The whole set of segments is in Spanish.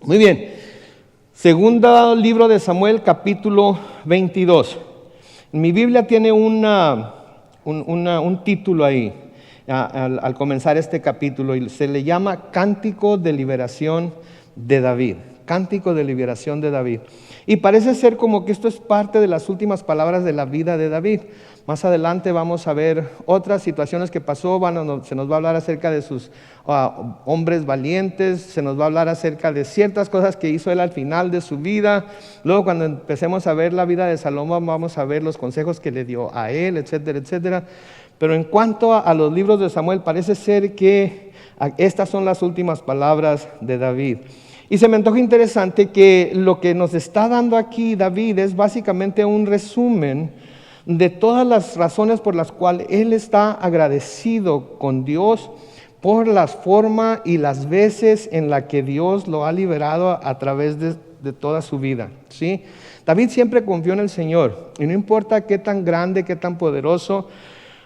Muy bien. Segundo libro de Samuel, capítulo 22. Mi Biblia tiene un título ahí al comenzar este capítulo y se le llama Cántico de Liberación de David. Cántico de Liberación de David. Y parece ser como que esto es parte de las últimas palabras de la vida de David. Más adelante vamos a ver otras situaciones que pasó. Se nos va a hablar acerca de sus hombres valientes, se nos va a hablar acerca de ciertas cosas que hizo él al final de su vida. Luego cuando empecemos a ver la vida de Salomón vamos a ver los consejos que le dio a él, etcétera, etcétera. Pero en cuanto a los libros de Samuel, parece ser que estas son las últimas palabras de David. Y se me antoja interesante que lo que nos está dando aquí David es básicamente un resumen de todas las razones por las cuales él está agradecido con Dios por la forma y las veces en la que Dios lo ha liberado a través de toda su vida, ¿sí? David siempre confió en el Señor y no importa qué tan grande, qué tan poderoso,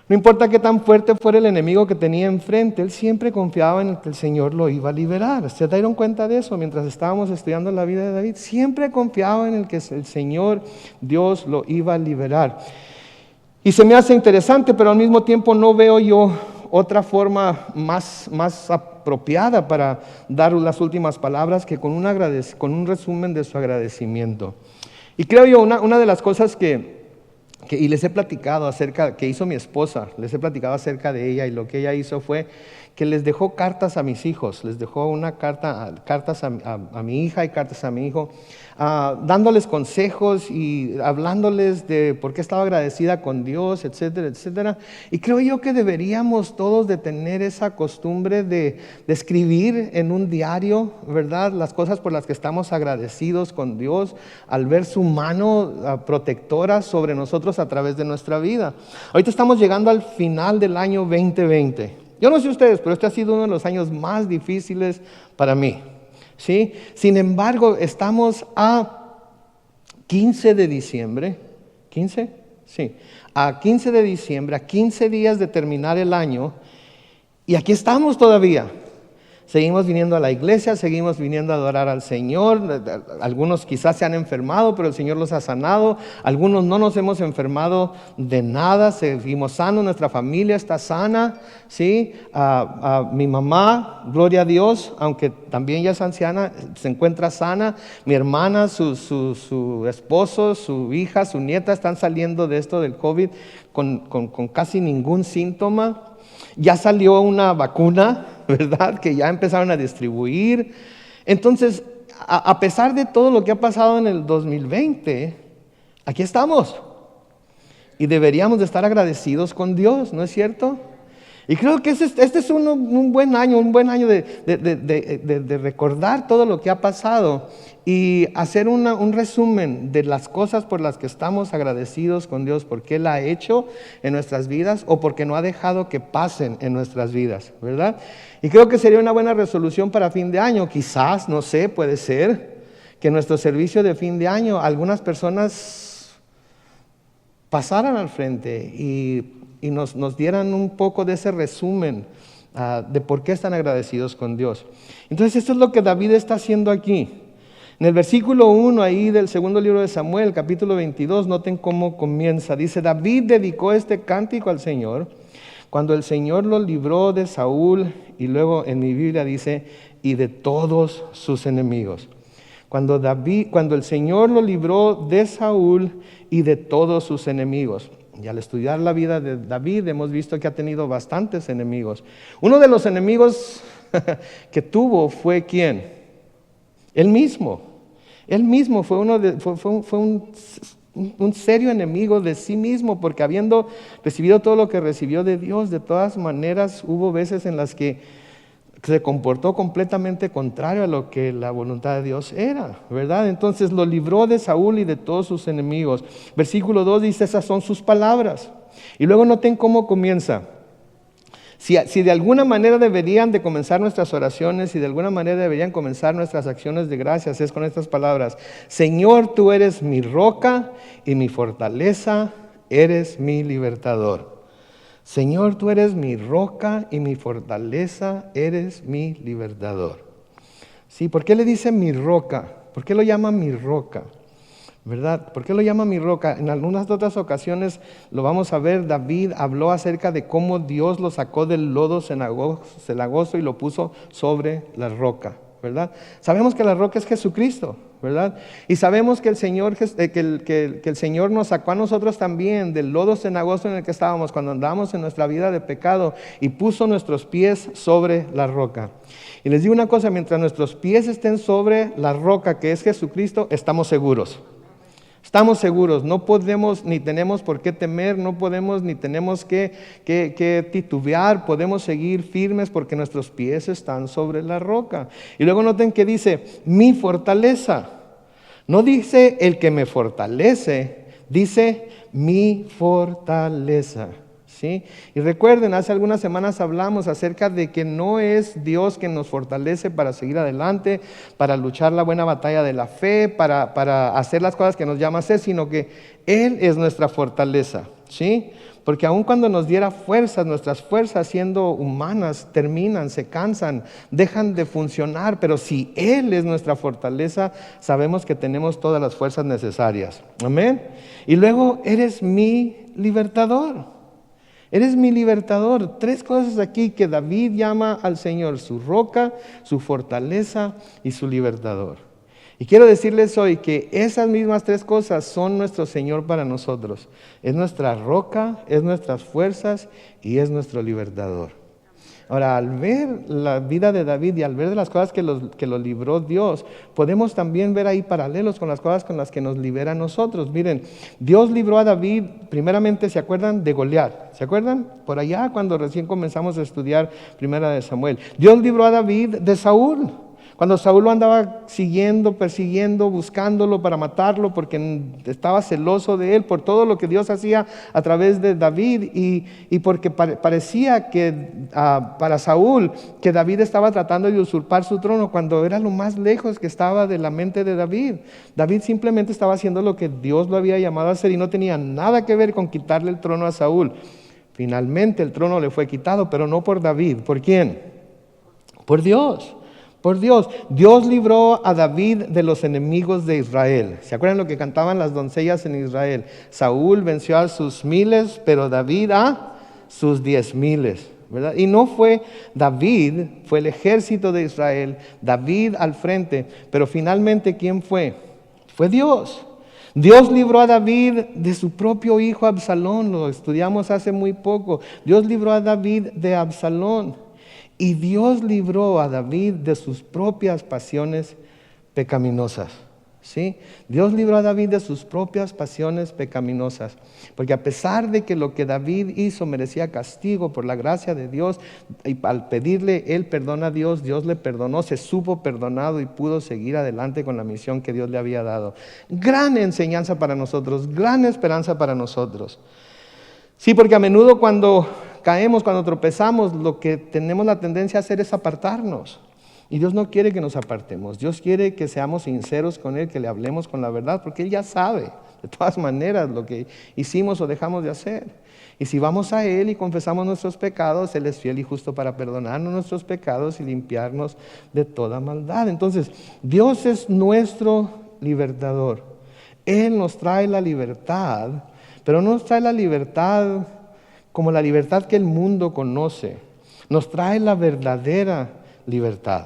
no importa qué tan fuerte fuera el enemigo que tenía enfrente, él siempre confiaba en que el Señor lo iba a liberar. ¿Se dieron cuenta de eso mientras estábamos estudiando la vida de David? Siempre confiaba en el que el Señor, Dios, lo iba a liberar. Y se me hace interesante, pero al mismo tiempo no veo yo otra forma más apropiada para dar las últimas palabras que con un resumen de su agradecimiento. Y creo yo, una de las cosas y les he platicado acerca, que hizo mi esposa, les he platicado acerca de ella, y lo que ella hizo fue que les dejó cartas a mis hijos, les dejó cartas a mi hija y cartas a mi hijo, dándoles consejos y hablándoles de por qué estaba agradecida con Dios, etcétera, etcétera. Y creo yo que deberíamos todos de tener esa costumbre de escribir en un diario, ¿verdad?, las cosas por las que estamos agradecidos con Dios al ver su mano protectora sobre nosotros a través de nuestra vida. Ahorita estamos llegando al final del año 2020. Yo no sé ustedes, pero este ha sido uno de los años más difíciles para mí, ¿sí? Sin embargo, estamos a 15 de diciembre, ¿15? Sí, a 15 de diciembre, a 15 días de terminar el año, y aquí estamos todavía. Seguimos viniendo a la iglesia, seguimos viniendo a adorar al Señor. Algunos quizás se han enfermado, pero el Señor los ha sanado. Algunos no nos hemos enfermado de nada, seguimos sanos, nuestra familia está sana, ¿sí? Mi mamá, gloria a Dios, aunque también ya es anciana, se encuentra sana. Mi hermana, su esposo, su hija, su nieta están saliendo de esto del COVID con casi ningún síntoma. Ya salió una vacuna, ¿verdad?, que ya empezaron a distribuir. Entonces, a pesar de todo lo que ha pasado en el 2020, aquí estamos. Y deberíamos de estar agradecidos con Dios, ¿no es cierto? Y creo que este es un buen año de recordar todo lo que ha pasado y hacer un resumen de las cosas por las que estamos agradecidos con Dios, porque Él ha hecho en nuestras vidas o porque no ha dejado que pasen en nuestras vidas, ¿verdad? Y creo que sería una buena resolución para fin de año. Quizás, no sé, puede ser que en nuestro servicio de fin de año algunas personas pasaran al frente y nos dieran un poco de ese resumen de por qué están agradecidos con Dios. Entonces esto es lo que David está haciendo aquí. En el versículo 1 ahí del segundo libro de Samuel, capítulo 22, noten cómo comienza. Dice, David dedicó este cántico al Señor cuando el Señor lo libró de Saúl, y luego en mi Biblia dice, y de todos sus enemigos. Cuando el Señor lo libró de Saúl y de todos sus enemigos. Y al estudiar la vida de David hemos visto que ha tenido bastantes enemigos. Uno de los enemigos que tuvo fue ¿quién? Él mismo. Él mismo fue un serio enemigo de sí mismo, porque habiendo recibido todo lo que recibió de Dios, de todas maneras hubo veces en las que se comportó completamente contrario a lo que la voluntad de Dios era, ¿verdad? Entonces lo libró de Saúl y de todos sus enemigos. Versículo 2 dice, esas son sus palabras. Y luego noten cómo comienza. Si de alguna manera deberían de comenzar nuestras oraciones, y de alguna manera deberían comenzar nuestras acciones de gracias, es con estas palabras. Señor, tú eres mi roca y mi fortaleza, eres mi libertador. Señor, tú eres mi roca y mi fortaleza, eres mi libertador. ¿Sí? ¿Por qué le dice mi roca? ¿Por qué lo llama mi roca? ¿Verdad? ¿Por qué lo llama mi roca? En algunas otras ocasiones lo vamos a ver. David habló acerca de cómo Dios lo sacó del lodo cenagoso y lo puso sobre la roca, ¿verdad? Sabemos que la roca es Jesucristo, ¿verdad? Y sabemos que el Señor, que el Señor nos sacó a nosotros también del lodo cenagoso en el que estábamos cuando andábamos en nuestra vida de pecado y puso nuestros pies sobre la roca. Y les digo una cosa, mientras nuestros pies estén sobre la roca que es Jesucristo, estamos seguros. Estamos seguros, no podemos ni tenemos por qué temer, no podemos ni tenemos que titubear, podemos seguir firmes porque nuestros pies están sobre la roca. Y luego noten que dice, mi fortaleza. No dice el que me fortalece, dice mi fortaleza. ¿Sí? Y recuerden, hace algunas semanas hablamos acerca de que no es Dios quien nos fortalece para seguir adelante, para luchar la buena batalla de la fe, para hacer las cosas que nos llama a hacer, sino que Él es nuestra fortaleza, ¿sí? Porque aun cuando nos diera fuerzas, nuestras fuerzas siendo humanas terminan, se cansan, dejan de funcionar, pero si Él es nuestra fortaleza, sabemos que tenemos todas las fuerzas necesarias. Amén. Y luego, eres mi libertador. Eres mi libertador. 3 cosas aquí que David llama al Señor: su roca, su fortaleza y su libertador. Y quiero decirles hoy que esas mismas 3 cosas son nuestro Señor para nosotros. Es nuestra roca, es nuestras fuerzas y es nuestro libertador. Ahora, al ver la vida de David y al ver de las cosas que lo libró Dios, podemos también ver ahí paralelos con las cosas con las que nos libera a nosotros. Miren, Dios libró a David, primeramente, ¿se acuerdan? De Goliat. ¿Se acuerdan? Por allá cuando recién comenzamos a estudiar Primera de Samuel. Dios libró a David de Saúl. Cuando Saúl lo andaba siguiendo, persiguiendo, buscándolo para matarlo porque estaba celoso de él por todo lo que Dios hacía a través de David y porque parecía que para Saúl que David estaba tratando de usurpar su trono cuando era lo más lejos que estaba de la mente de David. David simplemente estaba haciendo lo que Dios lo había llamado a hacer y no tenía nada que ver con quitarle el trono a Saúl. Finalmente el trono le fue quitado, pero no por David. ¿Por quién? Por Dios. Por Dios. Dios libró a David de los enemigos de Israel. ¿Se acuerdan lo que cantaban las doncellas en Israel? Saúl venció a sus 1000, pero David a sus 10,000, ¿verdad? Y no fue David, fue el ejército de Israel, David al frente, pero finalmente ¿quién fue? Fue Dios. Dios libró a David de su propio hijo Absalón, lo estudiamos hace muy poco. Dios libró a David de Absalón. Y Dios libró a David de sus propias pasiones pecaminosas. ¿Sí? Dios libró a David de sus propias pasiones pecaminosas. Porque a pesar de que lo que David hizo merecía castigo por la gracia de Dios, y al pedirle él perdón a Dios, Dios le perdonó, se supo perdonado y pudo seguir adelante con la misión que Dios le había dado. Gran enseñanza para nosotros, gran esperanza para nosotros. Sí, porque a menudo cuando caemos, cuando tropezamos, lo que tenemos la tendencia a hacer es apartarnos. Y Dios no quiere que nos apartemos. Dios quiere que seamos sinceros con Él, que le hablemos con la verdad, porque Él ya sabe, de todas maneras, lo que hicimos o dejamos de hacer. Y si vamos a Él y confesamos nuestros pecados, Él es fiel y justo para perdonarnos nuestros pecados y limpiarnos de toda maldad. Entonces, Dios es nuestro libertador. Él nos trae la libertad, pero no nos trae la libertad como la libertad que el mundo conoce. Nos trae la verdadera libertad.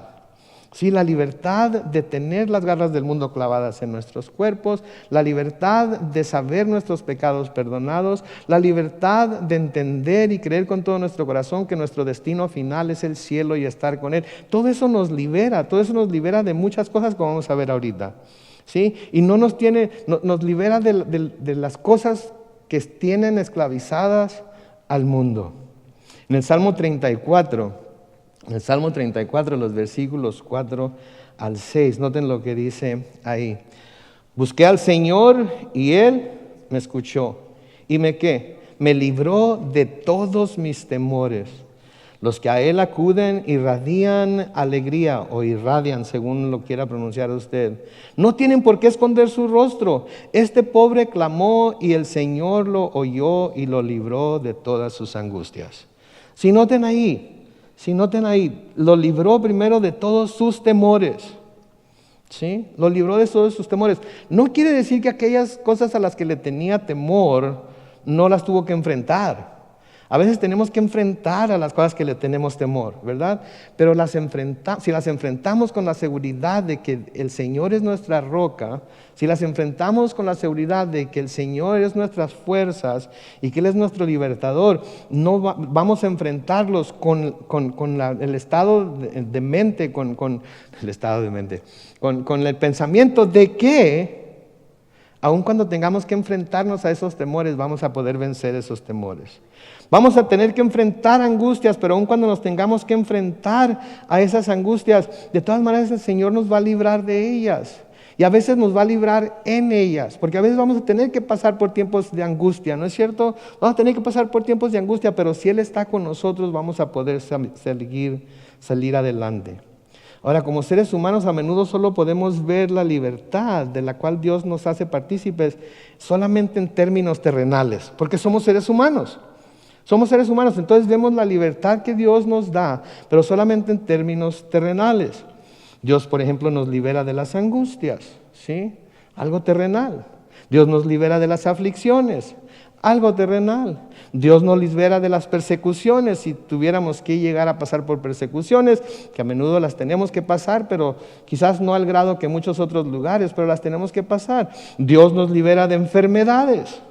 Sí, la libertad de tener las garras del mundo clavadas en nuestros cuerpos, la libertad de saber nuestros pecados perdonados, la libertad de entender y creer con todo nuestro corazón que nuestro destino final es el cielo y estar con Él. Todo eso nos libera de muchas cosas como vamos a ver ahorita. ¿Sí? Y nos libera de las cosas que tienen esclavizadas al mundo. En el Salmo 34, los versículos 4 al 6, noten lo que dice ahí. Busqué al Señor y Él me escuchó. ¿Y qué? Me libró de todos mis temores. Los que a Él acuden irradian alegría o irradian, según lo quiera pronunciar usted. No tienen por qué esconder su rostro. Este pobre clamó y el Señor lo oyó y lo libró de todas sus angustias. Si noten ahí, Si noten ahí, lo libró primero de todos sus temores. ¿Sí? Lo libró de todos sus temores. No quiere decir que aquellas cosas a las que le tenía temor no las tuvo que enfrentar. A veces tenemos que enfrentar a las cosas que le tenemos temor, ¿verdad? Pero si las enfrentamos con la seguridad de que el Señor es nuestra roca, si las enfrentamos con la seguridad de que el Señor es nuestras fuerzas y que Él es nuestro libertador, no vamos a enfrentarlos con el estado de mente, con el pensamiento de que aun cuando tengamos que enfrentarnos a esos temores, vamos a poder vencer esos temores. Vamos a tener que enfrentar angustias, pero aun cuando nos tengamos que enfrentar a esas angustias, de todas maneras el Señor nos va a librar de ellas. Y a veces nos va a librar en ellas, porque a veces vamos a tener que pasar por tiempos de angustia, ¿no es cierto? Vamos a tener que pasar por tiempos de angustia, pero si Él está con nosotros, vamos a poder salir adelante. Ahora, como seres humanos a menudo solo podemos ver la libertad de la cual Dios nos hace partícipes solamente en términos terrenales, porque somos seres humanos. Somos seres humanos, entonces vemos la libertad que Dios nos da, pero solamente en términos terrenales. Dios, por ejemplo, nos libera de las angustias, ¿sí? Algo terrenal. Dios nos libera de las aflicciones, algo terrenal. Dios nos libera de las persecuciones, si tuviéramos que llegar a pasar por persecuciones, que a menudo las tenemos que pasar, pero quizás no al grado que muchos otros lugares, pero las tenemos que pasar. Dios nos libera de enfermedades.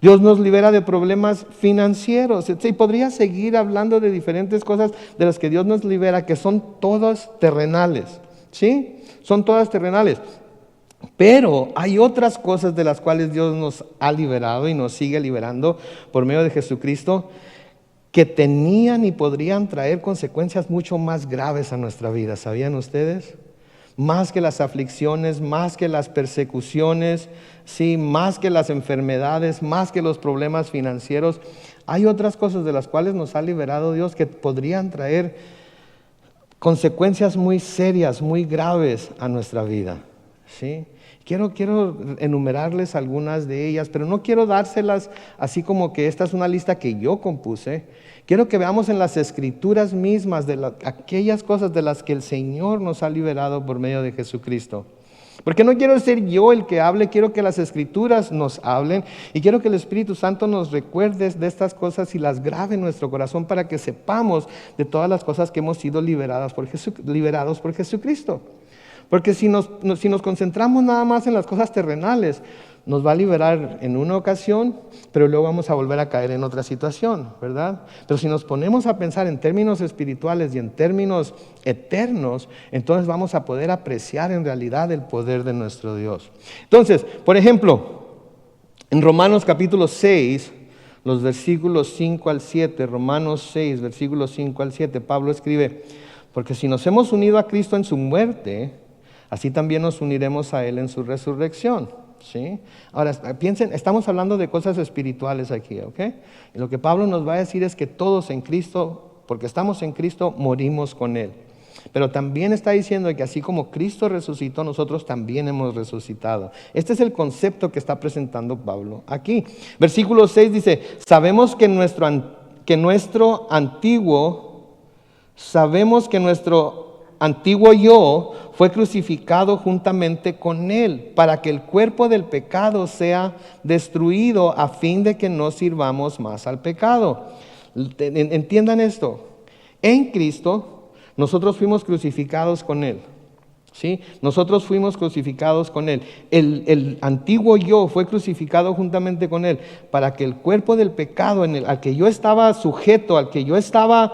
Dios nos libera de problemas financieros. Y podría seguir hablando de diferentes cosas de las que Dios nos libera, que son todas terrenales, ¿sí? Son todas terrenales. Pero hay otras cosas de las cuales Dios nos ha liberado y nos sigue liberando por medio de Jesucristo, que tenían y podrían traer consecuencias mucho más graves a nuestra vida. ¿Sabían ustedes? Más que las aflicciones, más que las persecuciones, sí, más que las enfermedades, más que los problemas financieros. Hay otras cosas de las cuales nos ha liberado Dios que podrían traer consecuencias muy serias, muy graves a nuestra vida, ¿sí? Quiero enumerarles algunas de ellas, pero no quiero dárselas así como que esta es una lista que yo compuse. Quiero que veamos en las Escrituras mismas aquellas cosas de las que el Señor nos ha liberado por medio de Jesucristo. Porque no quiero ser yo el que hable, quiero que las Escrituras nos hablen y quiero que el Espíritu Santo nos recuerde de estas cosas y las grabe en nuestro corazón para que sepamos de todas las cosas que hemos sido liberados por Jesucristo. Porque si nos concentramos nada más en las cosas terrenales, nos va a liberar en una ocasión, pero luego vamos a volver a caer en otra situación, ¿verdad? Pero si nos ponemos a pensar en términos espirituales y en términos eternos, entonces vamos a poder apreciar en realidad el poder de nuestro Dios. Entonces, por ejemplo, en Romanos capítulo 6, los versículos 5 al 7, Romanos 6, versículos 5 al 7, Pablo escribe: porque si nos hemos unido a Cristo en su muerte, así también nos uniremos a Él en su resurrección, ¿sí? Ahora, piensen, estamos hablando de cosas espirituales aquí, ¿ok? Y lo que Pablo nos va a decir es que todos en Cristo, porque estamos en Cristo, morimos con Él. Pero también está diciendo que así como Cristo resucitó, nosotros también hemos resucitado. Este es el concepto que está presentando Pablo aquí. Versículo 6 dice: sabemos que nuestro antiguo yo fue crucificado juntamente con Él, para que el cuerpo del pecado sea destruido, a fin de que no sirvamos más al pecado. Entiendan esto: en Cristo nosotros fuimos crucificados con Él, ¿sí? Nosotros fuimos crucificados con Él. El antiguo yo fue crucificado juntamente con Él, para que el cuerpo del pecado al que yo estaba sujeto, al que yo estaba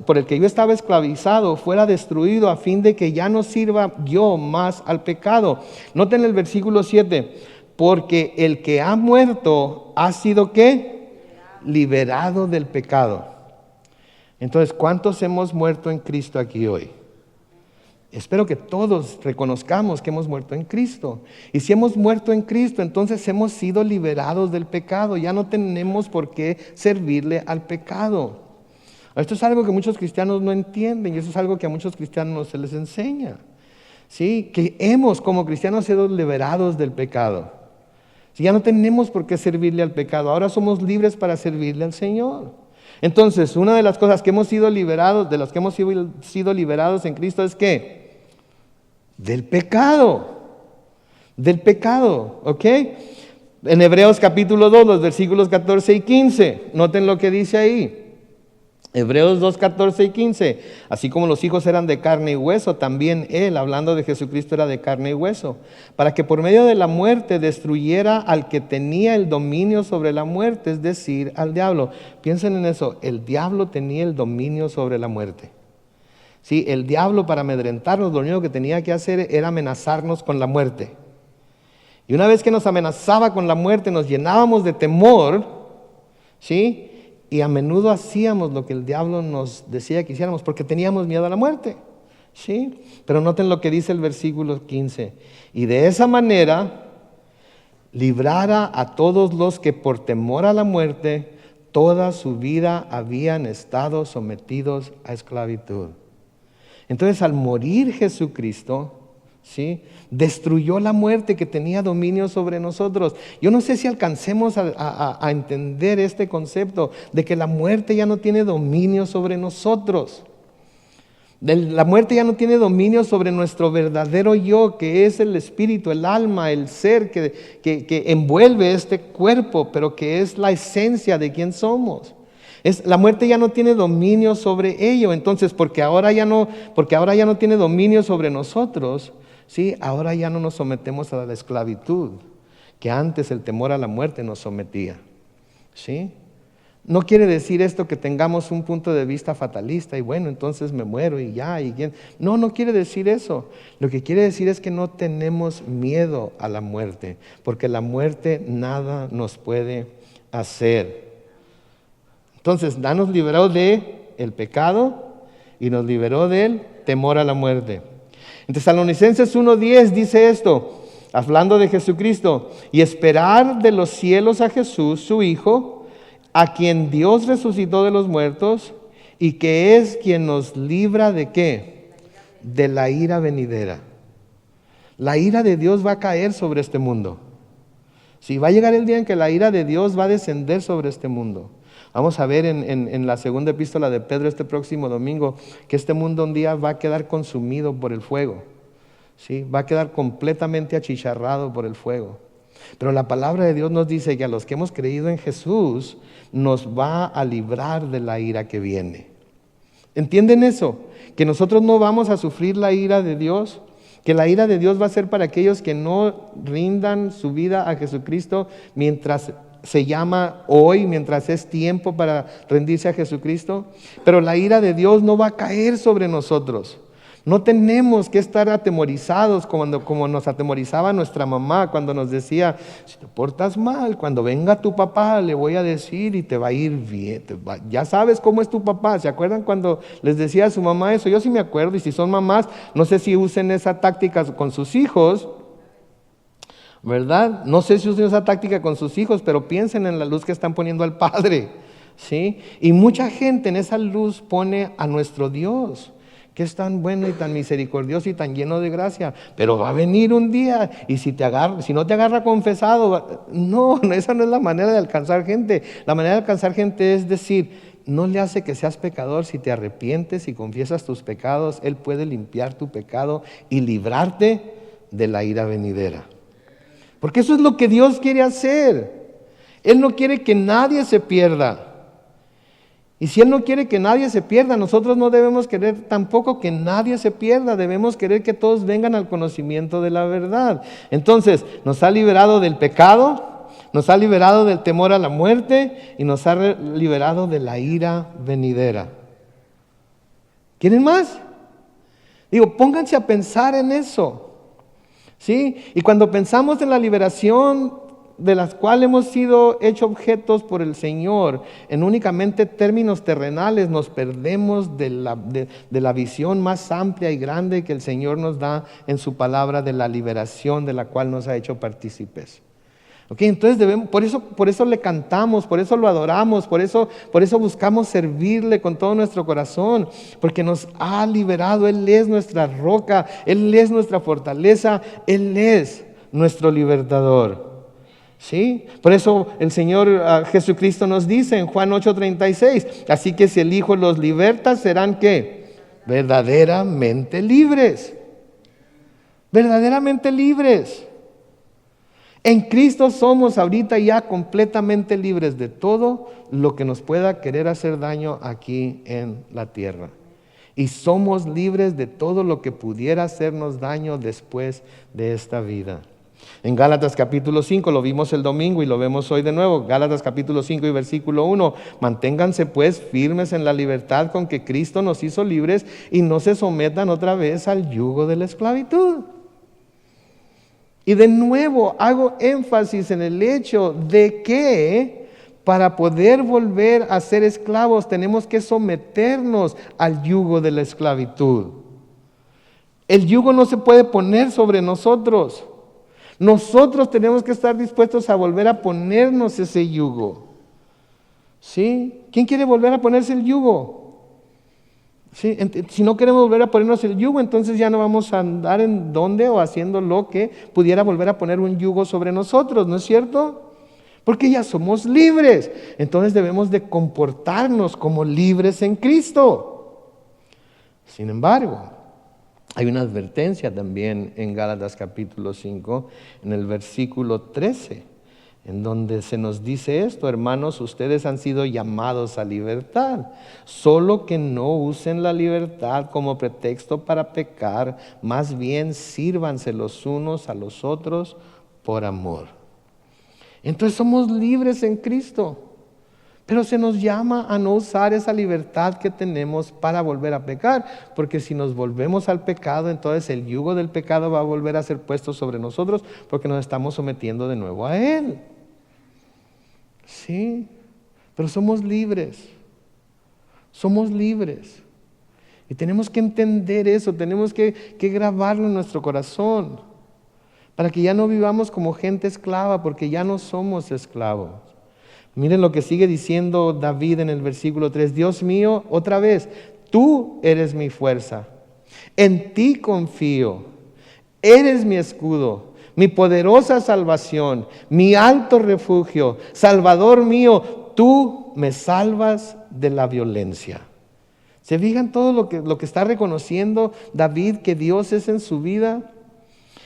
por el que yo estaba esclavizado, fuera destruido, a fin de que ya no sirva yo más al pecado. Noten el versículo 7: porque el que ha muerto ha sido ¿qué? Liberado del pecado. Entonces, ¿cuántos hemos muerto en Cristo aquí hoy? Espero que todos reconozcamos que hemos muerto en Cristo. Y si hemos muerto en Cristo, entonces hemos sido liberados del pecado. Ya no tenemos por qué servirle al pecado. Esto es algo que muchos cristianos no entienden y eso es algo que a muchos cristianos no se les enseña. ¿Sí? Que hemos como cristianos sido liberados del pecado. Si ya no tenemos por qué servirle al pecado, ahora somos libres para servirle al Señor. Entonces, una de las cosas que hemos sido liberados, de las que hemos sido liberados en Cristo es ¿qué? Del pecado, ¿ok? En Hebreos capítulo 2, los versículos 14 y 15, noten lo que dice ahí. Hebreos 2, 14 y 15, así como los hijos eran de carne y hueso, también Él, hablando de Jesucristo, era de carne y hueso, para que por medio de la muerte destruyera al que tenía el dominio sobre la muerte, es decir, al diablo. Piensen en eso, el diablo tenía el dominio sobre la muerte. Sí, el diablo, para amedrentarnos, lo único que tenía que hacer era amenazarnos con la muerte. Y una vez que nos amenazaba con la muerte, nos llenábamos de temor, ¿sí? Y a menudo hacíamos lo que el diablo nos decía que hiciéramos porque teníamos miedo a la muerte, ¿sí? Pero noten lo que dice el versículo 15. Y de esa manera librara a todos los que por temor a la muerte toda su vida habían estado sometidos a esclavitud. Entonces, al morir Jesucristo, ¿sí?, destruyó la muerte que tenía dominio sobre nosotros. Yo no sé si alcancemos a entender este concepto de que la muerte ya no tiene dominio sobre nosotros. La muerte ya no tiene dominio sobre nuestro verdadero yo, que es el espíritu, el alma, el ser que envuelve este cuerpo, pero que es la esencia de quién somos. La muerte ya no tiene dominio sobre ello. Entonces, porque ahora ya no tiene dominio sobre nosotros, ¿sí?, ahora ya no nos sometemos a la esclavitud que antes el temor a la muerte nos sometía, ¿sí? No quiere decir esto que tengamos un punto de vista fatalista y bueno, entonces me muero y ya. No quiere decir eso. Lo que quiere decir es que no tenemos miedo a la muerte, porque la muerte nada nos puede hacer. Entonces, nos liberó del pecado y nos liberó del temor a la muerte. En Tesalonicenses 1:10 dice esto, hablando de Jesucristo: y esperar de los cielos a Jesús, su Hijo, a quien Dios resucitó de los muertos y que es quien nos libra ¿de qué? De la ira venidera. La ira de Dios va a caer sobre este mundo. Sí, va a llegar el día en que la ira de Dios va a descender sobre este mundo. Vamos a ver en la segunda epístola de Pedro este próximo domingo que este mundo un día va a quedar consumido por el fuego, ¿sí? Va a quedar completamente achicharrado por el fuego. Pero la palabra de Dios nos dice que a los que hemos creído en Jesús nos va a librar de la ira que viene. ¿Entienden eso? Que nosotros no vamos a sufrir la ira de Dios, que la ira de Dios va a ser para aquellos que no rindan su vida a Jesucristo mientras se llama hoy, mientras es tiempo para rendirse a Jesucristo. Pero la ira de Dios no va a caer sobre nosotros. No tenemos que estar atemorizados como nos atemorizaba nuestra mamá cuando nos decía: si te portas mal, cuando venga tu papá le voy a decir y te va a ir bien. Ya sabes cómo es tu papá. ¿Se acuerdan cuando les decía a su mamá eso? Yo sí me acuerdo, y si son mamás, no sé si usen esa táctica con sus hijos, ¿verdad? No sé si usen esa táctica con sus hijos, pero piensen en la luz que están poniendo al Padre, ¿sí? Y mucha gente en esa luz pone a nuestro Dios, que es tan bueno y tan misericordioso y tan lleno de gracia, pero va a venir un día y si no te agarra confesado, no, esa no es la manera de alcanzar gente. La manera de alcanzar gente es decir: no le hace que seas pecador. Si te arrepientes y confiesas tus pecados, Él puede limpiar tu pecado y librarte de la ira venidera. Porque eso es lo que Dios quiere hacer. Él no quiere que nadie se pierda. Y si Él no quiere que nadie se pierda, nosotros no debemos querer tampoco que nadie se pierda. Debemos querer que todos vengan al conocimiento de la verdad. Entonces, nos ha liberado del pecado, nos ha liberado del temor a la muerte y nos ha liberado de la ira venidera. ¿Quieren más? Digo, pónganse a pensar en eso. ¿Sí? Y cuando pensamos en la liberación de las cuales hemos sido hechos objetos por el Señor en únicamente términos terrenales, nos perdemos de la visión más amplia y grande que el Señor nos da en su palabra, de la liberación de la cual nos ha hecho partícipes. Okay, entonces por eso le cantamos, por eso lo adoramos, por eso buscamos servirle con todo nuestro corazón, porque nos ha liberado. Él es nuestra roca, Él es nuestra fortaleza, Él es nuestro libertador. ¿Sí? Por eso el Señor Jesucristo nos dice en Juan 8:36, así que si el Hijo los liberta, serán ¿qué? Verdaderamente libres. Verdaderamente libres. En Cristo somos ahorita ya completamente libres de todo lo que nos pueda querer hacer daño aquí en la tierra. Y somos libres de todo lo que pudiera hacernos daño después de esta vida. En Gálatas capítulo 5, lo vimos el domingo y lo vemos hoy de nuevo. Gálatas capítulo 5 y versículo 1. Manténganse pues firmes en la libertad con que Cristo nos hizo libres y no se sometan otra vez al yugo de la esclavitud. Y de nuevo hago énfasis en el hecho de que para poder volver a ser esclavos tenemos que someternos al yugo de la esclavitud. El yugo no se puede poner sobre nosotros. Nosotros tenemos que estar dispuestos a volver a ponernos ese yugo. ¿Sí? ¿Quién quiere volver a ponerse el yugo? ¿Sí? Si no queremos volver a ponernos el yugo, entonces ya no vamos a andar en donde o haciendo lo que pudiera volver a poner un yugo sobre nosotros, ¿no es cierto? Porque ya somos libres. Entonces debemos de comportarnos como libres en Cristo. Sin embargo, hay una advertencia también en Gálatas capítulo 5, en el versículo 13, en donde se nos dice esto: hermanos, ustedes han sido llamados a libertad, solo que no usen la libertad como pretexto para pecar, más bien sírvanse los unos a los otros por amor. Entonces somos libres en Cristo. Pero se nos llama a no usar esa libertad que tenemos para volver a pecar, porque si nos volvemos al pecado, entonces el yugo del pecado va a volver a ser puesto sobre nosotros, porque nos estamos sometiendo de nuevo a él. Sí, pero somos libres. Somos libres. Y tenemos que entender eso, tenemos que grabarlo en nuestro corazón, para que ya no vivamos como gente esclava, porque ya no somos esclavos. Miren lo que sigue diciendo David en el versículo 3. Dios mío, otra vez, tú eres mi fuerza. En ti confío. Eres mi escudo, mi poderosa salvación, mi alto refugio. Salvador mío, tú me salvas de la violencia. ¿Se fijan todo lo que está reconociendo David que Dios es en su vida?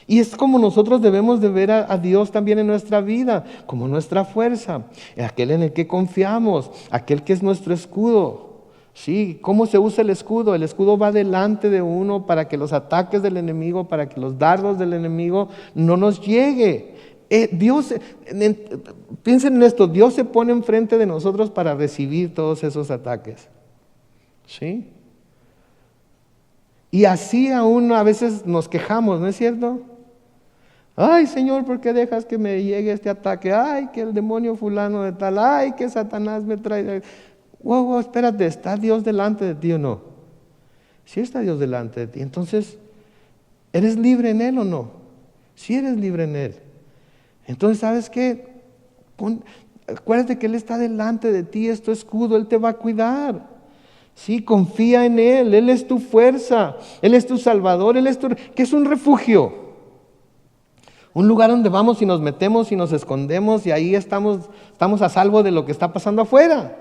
Y es como nosotros debemos de ver a Dios también en nuestra vida, como nuestra fuerza, aquel en el que confiamos, aquel que es nuestro escudo. Sí, ¿cómo se usa el escudo? El escudo va delante de uno para que los ataques del enemigo, para que los dardos del enemigo no nos llegue. Piensen en esto, Dios se pone enfrente de nosotros para recibir todos esos ataques. ¿Sí? Y así aún a veces nos quejamos, ¿no es cierto? Ay, Señor, ¿por qué dejas que me llegue este ataque? Ay, que el demonio fulano de tal, ay, que Satanás me trae. Wow, espérate, ¿está Dios delante de ti o no? Sí está Dios delante de ti. Entonces, ¿eres libre en Él o no? Sí eres libre en Él. Entonces, ¿sabes qué? Acuérdate que Él está delante de ti, es tu escudo, Él te va a cuidar. Sí, confía en Él, Él es tu fuerza, Él es tu salvador, que es un refugio. Un lugar donde vamos y nos metemos y nos escondemos y ahí estamos a salvo de lo que está pasando afuera.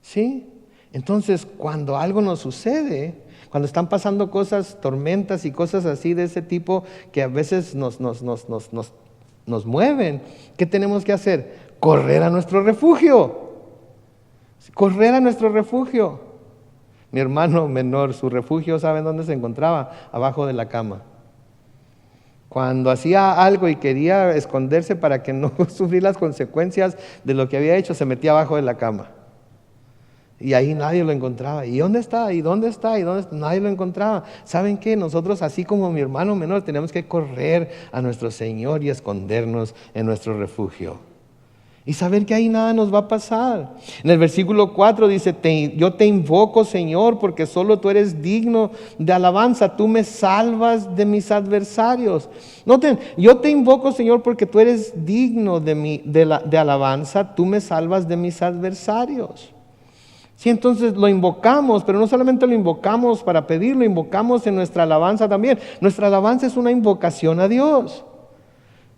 ¿Sí? Entonces, cuando algo nos sucede, cuando están pasando cosas, tormentas y cosas así de ese tipo que a veces nos mueven, ¿qué tenemos que hacer? Correr a nuestro refugio. Correr a nuestro refugio. Mi hermano menor, su refugio, ¿saben dónde se encontraba? Abajo de la cama. Cuando hacía algo y quería esconderse para que no sufrir las consecuencias de lo que había hecho, se metía abajo de la cama. Y ahí nadie lo encontraba. ¿Y dónde está? ¿Y dónde está? ¿Y dónde está? Nadie lo encontraba. ¿Saben qué? Nosotros, así como mi hermano menor, tenemos que correr a nuestro Señor y escondernos en nuestro refugio. Y saber que ahí nada nos va a pasar. En el versículo 4 dice, yo te invoco, Señor, porque solo tú eres digno de alabanza. Tú me salvas de mis adversarios. Noten, yo te invoco, Señor, porque tú eres digno de alabanza. Tú me salvas de mis adversarios. Sí, entonces lo invocamos, pero no solamente lo invocamos para pedirlo, invocamos en nuestra alabanza también. Nuestra alabanza es una invocación a Dios.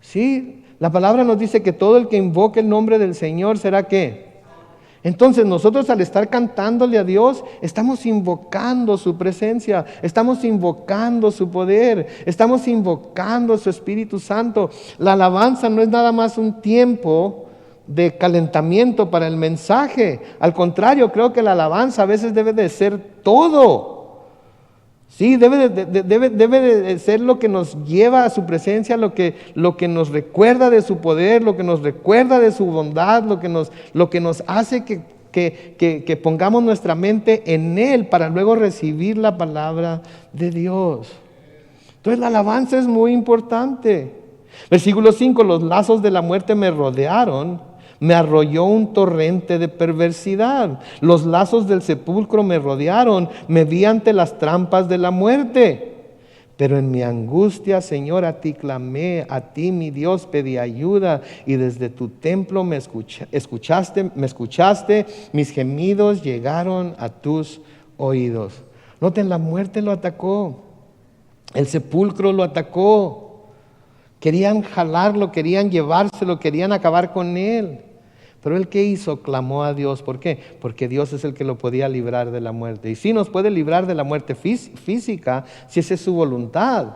Sí, La palabra nos dice que todo el que invoque el nombre del Señor será ¿qué? Entonces nosotros al estar cantándole a Dios, estamos invocando su presencia, estamos invocando su poder, estamos invocando su Espíritu Santo. La alabanza no es nada más un tiempo de calentamiento para el mensaje. Al contrario, creo que la alabanza a veces debe de ser todo. Sí, debe de ser lo que nos lleva a su presencia, lo que nos recuerda de su poder, lo que nos recuerda de su bondad, lo que nos hace que pongamos nuestra mente en Él para luego recibir la palabra de Dios. Entonces la alabanza es muy importante. Versículo 5, los lazos de la muerte me rodearon. Me arrolló un torrente de perversidad. Los lazos del sepulcro me rodearon. Me vi ante las trampas de la muerte. Pero en mi angustia, Señor, a ti clamé, a ti, mi Dios, pedí ayuda. Y desde tu templo me escuchaste, mis gemidos llegaron a tus oídos. Noten, la muerte lo atacó. El sepulcro lo atacó. Querían jalarlo, querían llevárselo, querían acabar con él. Pero él, ¿qué hizo? Clamó a Dios. ¿Por qué? Porque Dios es el que lo podía librar de la muerte. Y sí nos puede librar de la muerte física, si esa es su voluntad.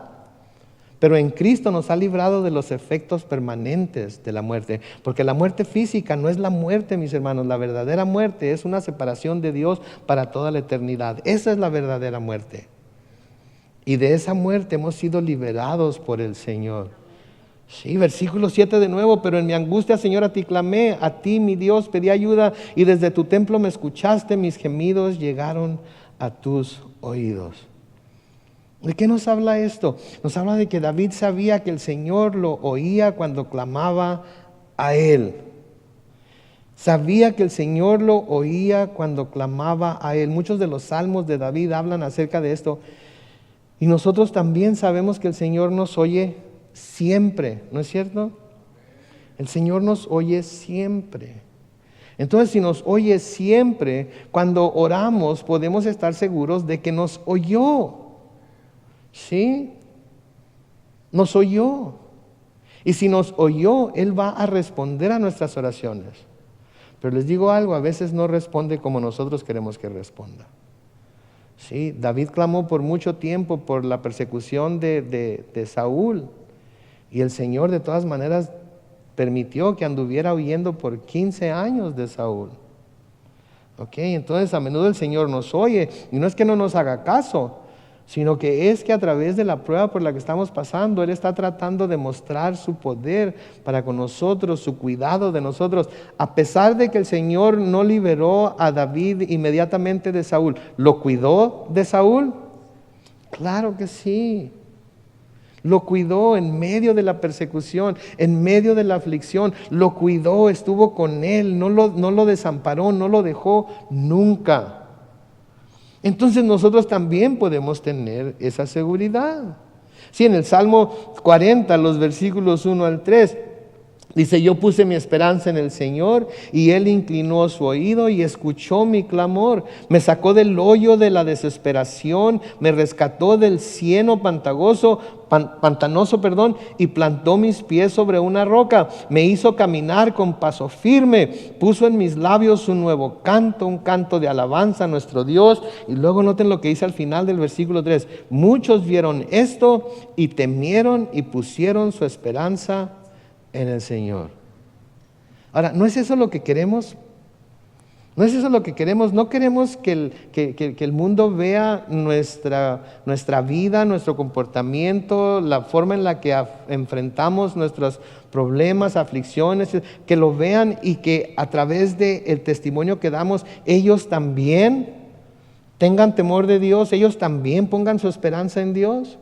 Pero en Cristo nos ha librado de los efectos permanentes de la muerte. Porque la muerte física no es la muerte, mis hermanos. La verdadera muerte es una separación de Dios para toda la eternidad. Esa es la verdadera muerte. Y de esa muerte hemos sido liberados por el Señor. Sí, versículo 7 de nuevo, pero en mi angustia, Señor, a ti clamé, a ti, mi Dios, pedí ayuda, y desde tu templo me escuchaste, mis gemidos llegaron a tus oídos. ¿De qué nos habla esto? Nos habla de que David sabía que el Señor lo oía cuando clamaba a él. Sabía que el Señor lo oía cuando clamaba a él. Muchos de los salmos de David hablan acerca de esto, y nosotros también sabemos que el Señor nos oye siempre, ¿no es cierto? El Señor nos oye siempre. Entonces, si nos oye siempre, cuando oramos podemos estar seguros de que nos oyó. ¿Sí? Nos oyó. Y si nos oyó, Él va a responder a nuestras oraciones. Pero les digo algo, a veces no responde como nosotros queremos que responda. Sí, David clamó por mucho tiempo por la persecución de Saúl. Y el Señor de todas maneras permitió que anduviera huyendo por 15 años de Saúl. Ok, entonces a menudo el Señor nos oye, y no es que no nos haga caso, sino que es que a través de la prueba por la que estamos pasando, Él está tratando de mostrar su poder para con nosotros, su cuidado de nosotros. A pesar de que el Señor no liberó a David inmediatamente de Saúl, ¿lo cuidó de Saúl? Claro que sí. Lo cuidó en medio de la persecución, en medio de la aflicción. Lo cuidó, estuvo con él, no lo desamparó, no lo dejó nunca. Entonces nosotros también podemos tener esa seguridad. Sí, en el Salmo 40, los versículos 1 al 3, dice: yo puse mi esperanza en el Señor, y Él inclinó su oído y escuchó mi clamor. Me sacó del hoyo de la desesperación, me rescató del cieno pantanoso, y plantó mis pies sobre una roca. Me hizo caminar con paso firme, puso en mis labios un nuevo canto, un canto de alabanza a nuestro Dios. Y luego noten lo que dice al final del versículo 3. Muchos vieron esto y temieron y pusieron su esperanza en el Señor. Ahora, ¿no es eso lo que queremos? ¿No es eso lo que queremos? ¿No queremos que el mundo vea nuestra vida, nuestro comportamiento, la forma en la que enfrentamos nuestros problemas, aflicciones, que lo vean y que a través del testimonio que damos, ellos también tengan temor de Dios, ellos también pongan su esperanza en Dios?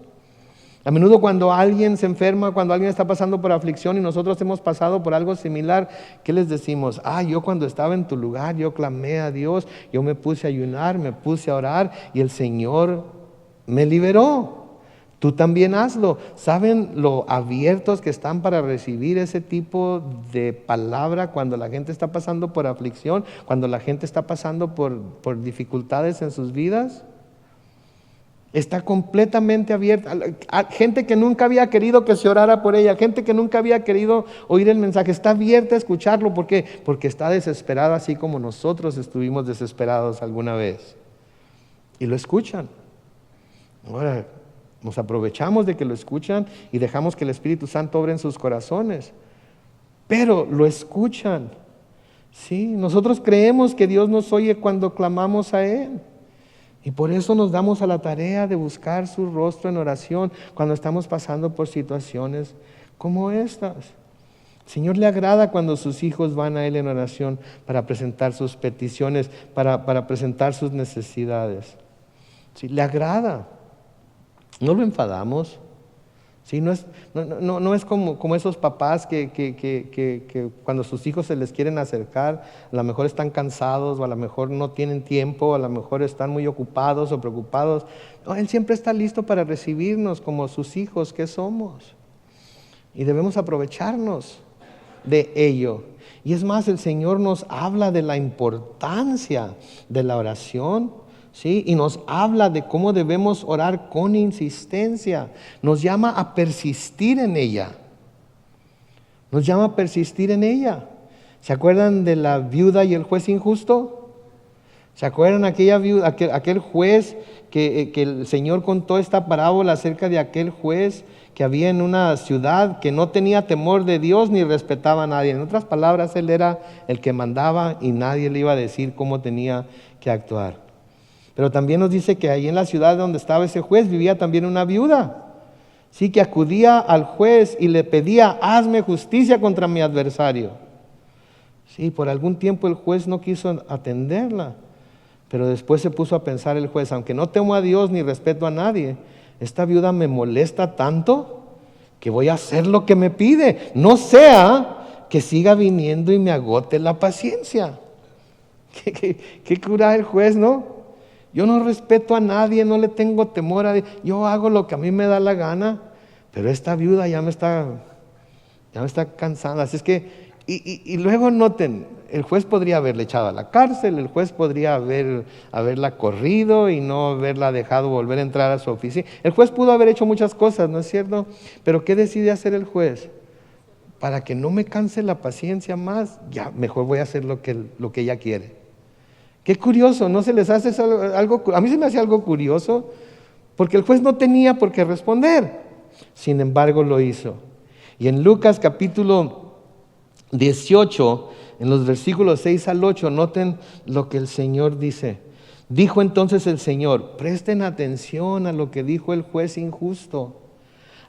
A menudo cuando alguien se enferma, cuando alguien está pasando por aflicción y nosotros hemos pasado por algo similar, ¿qué les decimos? Yo cuando estaba en tu lugar, yo clamé a Dios, yo me puse a ayunar, me puse a orar y el Señor me liberó. Tú también hazlo. ¿Saben lo abiertos que están para recibir ese tipo de palabra cuando la gente está pasando por aflicción, cuando la gente está pasando por dificultades en sus vidas? Está completamente abierta. Gente que nunca había querido que se orara por ella, gente que nunca había querido oír el mensaje, está abierta a escucharlo. ¿Por qué? Porque está desesperada, así como nosotros estuvimos desesperados alguna vez. Y lo escuchan. Ahora, nos aprovechamos de que lo escuchan y dejamos que el Espíritu Santo obre en sus corazones. Pero lo escuchan. Sí, nosotros creemos que Dios nos oye cuando clamamos a Él. Y por eso nos damos a la tarea de buscar su rostro en oración cuando estamos pasando por situaciones como estas. El Señor le agrada cuando sus hijos van a Él en oración para presentar sus peticiones, para presentar sus necesidades. Sí, le agrada. No lo enfadamos. Sí, no es como esos papás que cuando sus hijos se les quieren acercar, a lo mejor están cansados, o a lo mejor no tienen tiempo, o a lo mejor están muy ocupados o preocupados. No, Él siempre está listo para recibirnos como sus hijos que somos. Y debemos aprovecharnos de ello. Y es más, el Señor nos habla de la importancia de la oración. ¿Sí? Y nos habla de cómo debemos orar con insistencia. Nos llama a persistir en ella. Nos llama a persistir en ella. ¿Se acuerdan de la viuda y el juez injusto? ¿Se acuerdan aquella viuda, aquel juez que el Señor contó esta parábola acerca de aquel juez que había en una ciudad que no tenía temor de Dios ni respetaba a nadie? En otras palabras, él era el que mandaba y nadie le iba a decir cómo tenía que actuar. Pero también nos dice que ahí en la ciudad donde estaba ese juez vivía también una viuda, sí, que acudía al juez y le pedía: hazme justicia contra mi adversario. Sí, por algún tiempo el juez no quiso atenderla, pero después se puso a pensar el juez: aunque no temo a Dios ni respeto a nadie, esta viuda me molesta tanto que voy a hacer lo que me pide, no sea que siga viniendo y me agote la paciencia. Qué cura el juez, ¿no? Yo no respeto a nadie, no le tengo temor a Dios, yo hago lo que a mí me da la gana, pero esta viuda ya me está cansando. Así es que, y luego noten, el juez podría haberle echado a la cárcel, el juez podría haberla corrido y no haberla dejado volver a entrar a su oficina. El juez pudo haber hecho muchas cosas, ¿no es cierto? Pero ¿qué decide hacer el juez? Para que no me canse la paciencia más, ya mejor voy a hacer lo que ella quiere. Qué curioso, ¿no se les hace algo? A mí se me hace algo curioso, porque el juez no tenía por qué responder, sin embargo lo hizo. Y en Lucas capítulo 18, en los versículos 6 al 8, noten lo que el Señor dice. Dijo entonces el Señor: presten atención a lo que dijo el juez injusto.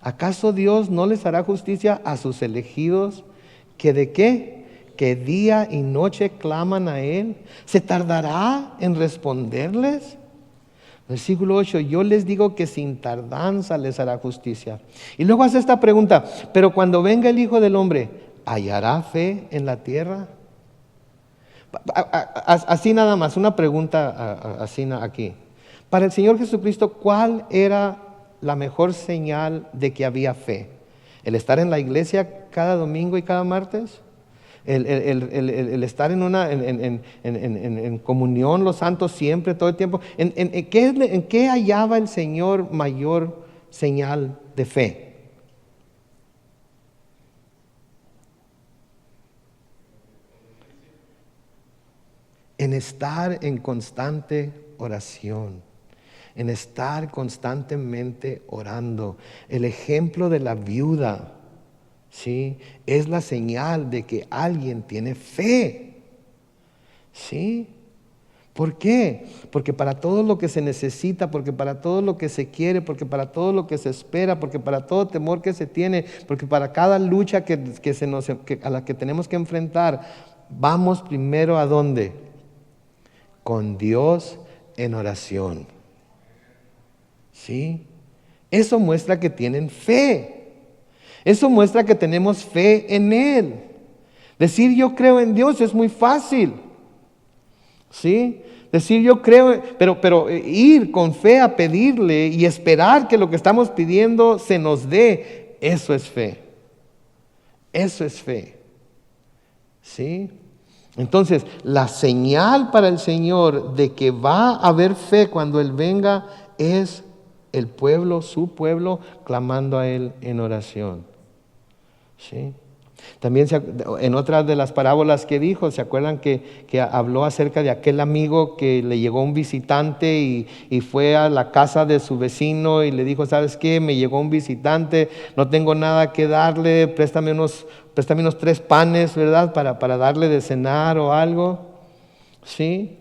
¿Acaso Dios no les hará justicia a sus elegidos, que de qué? Que día y noche claman a Él. ¿Se tardará en responderles? Versículo 8: yo les digo que sin tardanza les hará justicia. Y luego hace esta pregunta: pero cuando venga el Hijo del Hombre, ¿hallará fe en la tierra? Así nada más, una pregunta así aquí. Para el Señor Jesucristo, ¿cuál era la mejor señal de que había fe? ¿El estar en la iglesia cada domingo y cada martes? El estar en comunión los santos siempre, todo el tiempo. ¿En qué hallaba el Señor mayor señal de fe? En estar en constante oración, en estar constantemente orando. El ejemplo de la viuda, ¿sí?, es la señal de que alguien tiene fe. ¿Sí? ¿Por qué? Porque para todo lo que se necesita, porque para todo lo que se quiere, porque para todo lo que se espera, porque para todo temor que se tiene, porque para cada lucha a la que tenemos que enfrentar, vamos primero ¿a dónde? Con Dios en oración. ¿Sí? Eso muestra que tienen fe. Eso muestra que tenemos fe en Él. Decir yo creo en Dios es muy fácil. ¿Sí? Decir yo creo, pero ir con fe a pedirle y esperar que lo que estamos pidiendo se nos dé, eso es fe. Eso es fe. ¿Sí? Entonces, la señal para el Señor de que va a haber fe cuando Él venga es el pueblo, su pueblo, clamando a Él en oración. ¿Sí? También en otra de las parábolas que dijo, ¿se acuerdan que habló acerca de aquel amigo que le llegó un visitante y fue a la casa de su vecino y le dijo, ¿sabes qué? Me llegó un visitante, no tengo nada que darle, préstame unos 3 panes, ¿verdad? Para darle de cenar o algo. ¿Sí?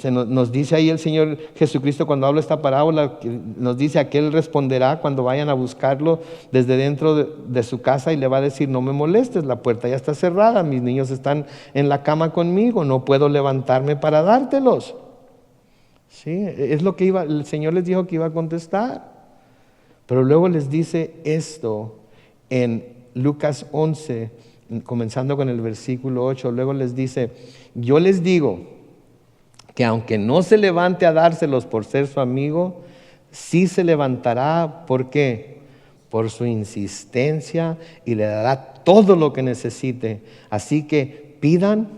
Nos dice ahí el Señor Jesucristo cuando habla esta parábola, nos dice que Él responderá cuando vayan a buscarlo desde dentro de su casa y le va a decir, no me molestes, la puerta ya está cerrada, mis niños están en la cama conmigo, no puedo levantarme para dártelos. ¿Sí? Es lo que el Señor les dijo que iba a contestar. Pero luego les dice esto en Lucas 11, comenzando con el versículo 8, luego les dice, yo les digo que aunque no se levante a dárselos por ser su amigo, sí se levantará, ¿por qué? Por su insistencia y le dará todo lo que necesite. Así que pidan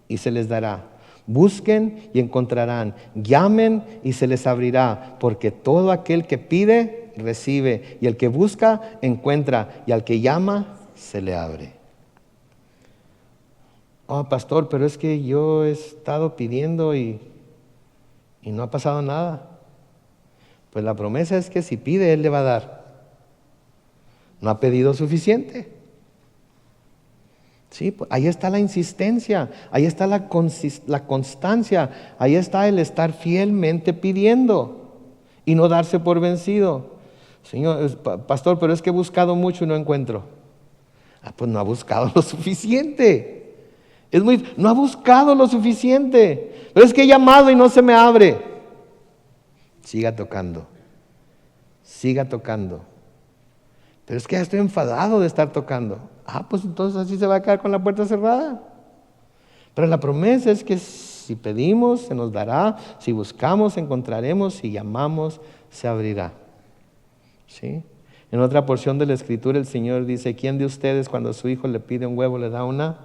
y se les dará. Busquen y encontrarán. Llamen y se les abrirá, porque todo aquel que pide, recibe. Y el que busca, encuentra. Y al que llama, se le abre. Oh, pastor, pero es que yo he estado pidiendo y no ha pasado nada. Pues la promesa es que si pide, Él le va a dar. No ha pedido suficiente. Sí, pues ahí está la insistencia, ahí está la constancia, ahí está el estar fielmente pidiendo y no darse por vencido. Señor, pastor, pero es que he buscado mucho y no encuentro. Pues no ha buscado lo suficiente. No ha buscado lo suficiente. Pero es que he llamado y no se me abre. Siga tocando. Siga tocando. Pero es que ya estoy enfadado de estar tocando. Pues entonces así se va a quedar con la puerta cerrada. Pero la promesa es que si pedimos, se nos dará. Si buscamos, encontraremos. Si llamamos, se abrirá. ¿Sí? En otra porción de la Escritura el Señor dice, ¿quién de ustedes cuando su hijo le pide un huevo le da una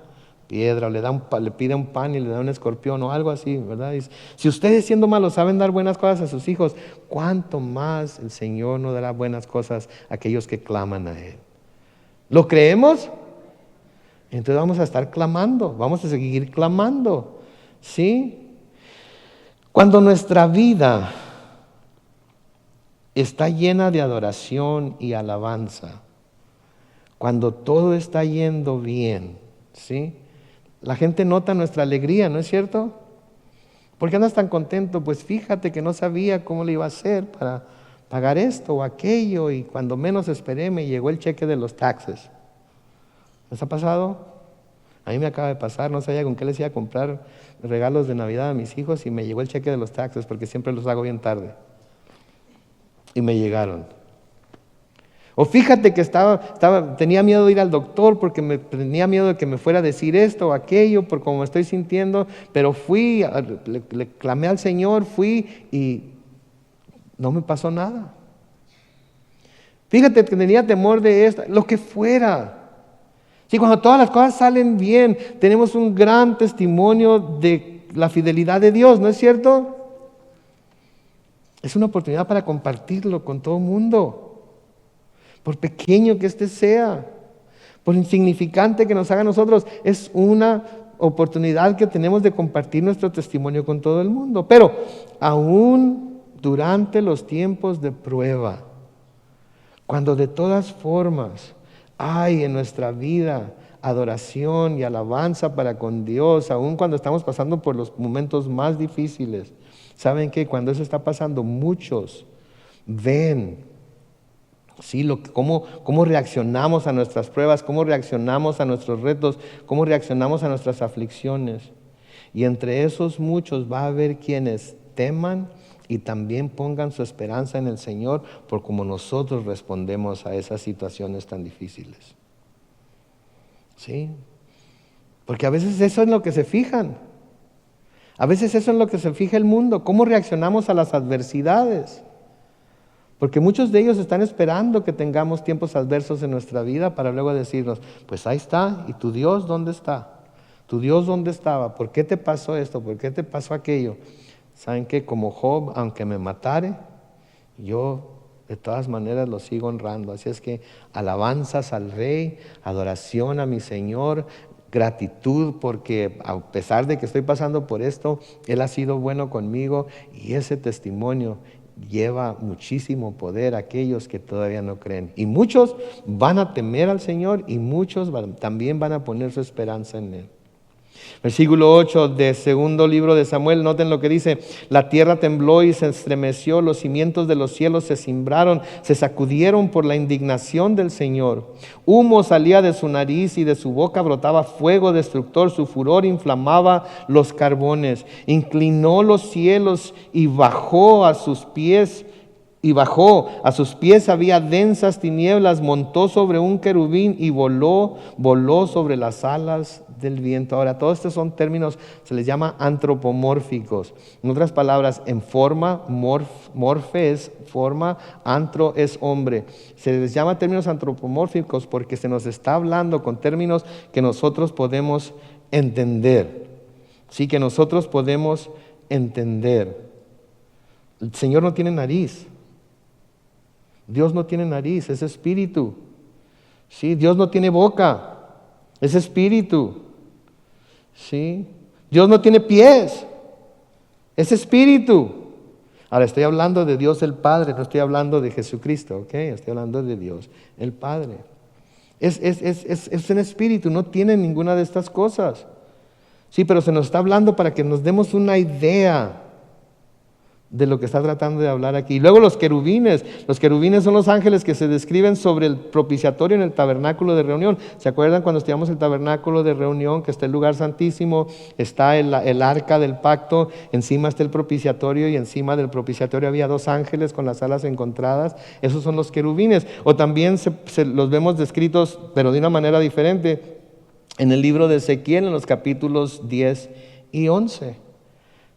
piedra, o le pide un pan y le da un escorpión o algo así, ¿verdad? Dice, si ustedes siendo malos saben dar buenas cosas a sus hijos, ¿cuánto más el Señor no dará buenas cosas a aquellos que claman a Él? ¿Lo creemos? Entonces vamos a estar clamando, vamos a seguir clamando, ¿sí? Cuando nuestra vida está llena de adoración y alabanza, cuando todo está yendo bien, ¿sí? La gente nota nuestra alegría, ¿no es cierto? ¿Por qué andas tan contento? Pues fíjate que no sabía cómo le iba a hacer para pagar esto o aquello y cuando menos esperé me llegó el cheque de los taxes. ¿Les ha pasado? A mí me acaba de pasar, no sabía con qué les iba a comprar regalos de Navidad a mis hijos y me llegó el cheque de los taxes porque siempre los hago bien tarde. Y me llegaron. O fíjate que tenía miedo de ir al doctor porque tenía miedo de que me fuera a decir esto o aquello por cómo me estoy sintiendo, pero fui, le clamé al Señor, fui y no me pasó nada. Fíjate que tenía temor de esto, lo que fuera. Sí, cuando todas las cosas salen bien, tenemos un gran testimonio de la fidelidad de Dios, ¿no es cierto? Es una oportunidad para compartirlo con todo el mundo. Por pequeño que este sea, por insignificante que nos haga a nosotros, es una oportunidad que tenemos de compartir nuestro testimonio con todo el mundo. Pero aún durante los tiempos de prueba, cuando de todas formas hay en nuestra vida adoración y alabanza para con Dios, aún cuando estamos pasando por los momentos más difíciles, ¿saben qué? Cuando eso está pasando, muchos ven sí, cómo reaccionamos a nuestras pruebas, cómo reaccionamos a nuestros retos, cómo reaccionamos a nuestras aflicciones. Y entre esos muchos va a haber quienes teman y también pongan su esperanza en el Señor por cómo nosotros respondemos a esas situaciones tan difíciles. ¿Sí? Porque a veces eso es lo que se fijan. A veces eso es lo que se fija el mundo, cómo reaccionamos a las adversidades. Porque muchos de ellos están esperando que tengamos tiempos adversos en nuestra vida para luego decirnos, pues ahí está, ¿y tu Dios dónde está? ¿Tu Dios dónde estaba? ¿Por qué te pasó esto? ¿Por qué te pasó aquello? ¿Saben qué? Como Job, aunque me matare, yo de todas maneras lo sigo honrando. Así es que alabanzas al Rey, adoración a mi Señor, gratitud porque a pesar de que estoy pasando por esto, Él ha sido bueno conmigo y ese testimonio lleva muchísimo poder a aquellos que todavía no creen. Y muchos van a temer al Señor y muchos también van a poner su esperanza en Él. Versículo 8 de segundo libro de Samuel, noten lo que dice: la tierra tembló y se estremeció, los cimientos de los cielos se cimbraron, se sacudieron por la indignación del Señor. Humo salía de su nariz y de su boca brotaba fuego destructor, su furor inflamaba los carbones. Inclinó los cielos y bajó a sus pies. A sus pies había densas tinieblas, montó sobre un querubín y voló sobre las alas del viento. Ahora, todos estos son términos, se les llama antropomórficos. En otras palabras, en forma, morfe es forma, antro es hombre. Se les llama términos antropomórficos porque se nos está hablando con términos que nosotros podemos entender. Sí, que nosotros podemos entender. El Señor no tiene nariz. Dios no tiene nariz, es espíritu. Sí, Dios no tiene boca, es espíritu. Sí, Dios no tiene pies, es espíritu. Ahora estoy hablando de Dios el Padre, no estoy hablando de Jesucristo, ¿ok? Estoy hablando de Dios el Padre. Es un espíritu, no tiene ninguna de estas cosas. Sí, pero se nos está hablando para que nos demos una idea de lo que está tratando de hablar aquí. Y luego los querubines son los ángeles que se describen sobre el propiciatorio en el tabernáculo de reunión. ¿Se acuerdan cuando estudiamos el tabernáculo de reunión? Que está el lugar santísimo, está el arca del pacto, encima está el propiciatorio y encima del propiciatorio había dos ángeles con las alas encontradas. Esos son los querubines. O también los vemos descritos, pero de una manera diferente, en el libro de Ezequiel, en los capítulos 10 y 11.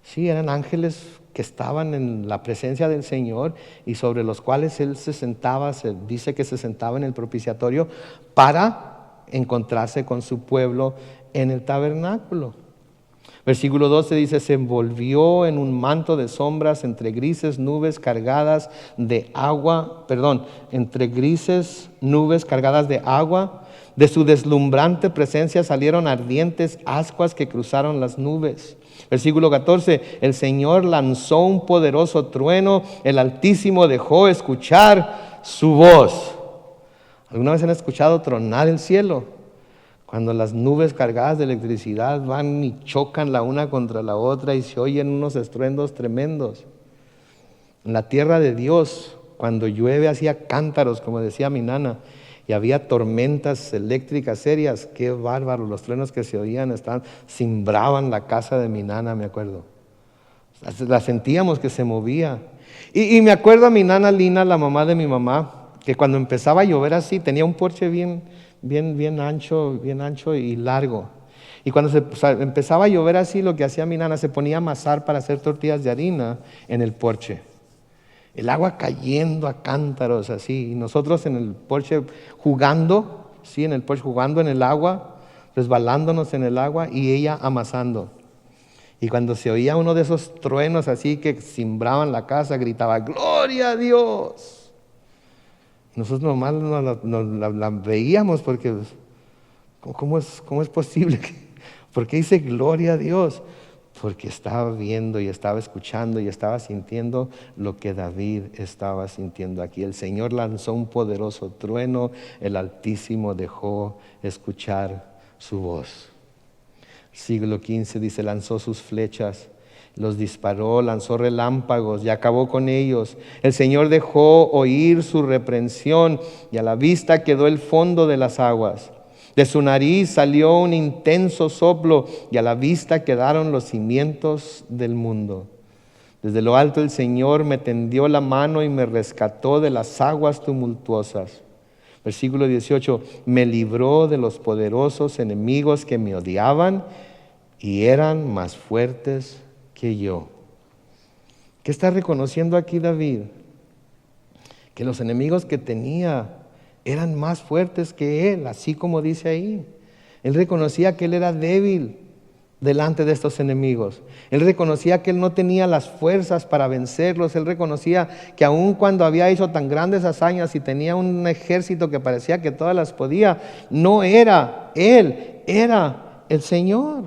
Sí, eran ángeles que estaban en la presencia del Señor y sobre los cuales Él se sentaba, se dice que se sentaba en el propiciatorio para encontrarse con su pueblo en el tabernáculo. Versículo 12 dice: se envolvió en un manto de sombras entre grises nubes cargadas de agua, entre grises nubes cargadas de agua. De su deslumbrante presencia salieron ardientes ascuas que cruzaron las nubes. Versículo 14, el Señor lanzó un poderoso trueno, el Altísimo dejó escuchar su voz. ¿Alguna vez han escuchado tronar el cielo? Cuando las nubes cargadas de electricidad van y chocan la una contra la otra y se oyen unos estruendos tremendos. En la tierra de Dios, cuando llueve hacía cántaros, como decía mi nana, y había tormentas eléctricas serias. Qué bárbaro, los truenos que se oían cimbraban la casa de mi nana, me acuerdo. La sentíamos que se movía. Y me acuerdo a mi nana Lina, la mamá de mi mamá, que cuando empezaba a llover así, tenía un porche bien ancho y largo. Y cuando empezaba a llover así, lo que hacía mi nana, se ponía a amasar para hacer tortillas de harina en el porche. El agua cayendo a cántaros así, y nosotros en el porche jugando, sí, en el porche jugando en el agua, resbalándonos en el agua y ella amasando. Y cuando se oía uno de esos truenos así que cimbraban la casa, gritaba: ¡Gloria a Dios! Nosotros nomás la veíamos porque, ¿cómo es posible? ¿Por qué dice gloria a Dios? Porque estaba viendo y estaba escuchando y estaba sintiendo lo que David estaba sintiendo aquí. El Señor lanzó un poderoso trueno, el Altísimo dejó escuchar su voz. Siglo XV dice: lanzó sus flechas, los disparó, lanzó relámpagos y acabó con ellos. El Señor dejó oír su reprensión y a la vista quedó el fondo de las aguas. De su nariz salió un intenso soplo y a la vista quedaron los cimientos del mundo. Desde lo alto el Señor me tendió la mano y me rescató de las aguas tumultuosas. Versículo 18, me libró de los poderosos enemigos que me odiaban y eran más fuertes que yo. ¿Qué está reconociendo aquí David? Que los enemigos que tenía eran más fuertes que él, así como dice ahí. Él reconocía que él era débil, delante de estos enemigos. Él reconocía que él no tenía las fuerzas para vencerlos. Él reconocía que aun cuando había hecho tan grandes hazañas y tenía un ejército que parecía que todas las podía, no era él, era el Señor.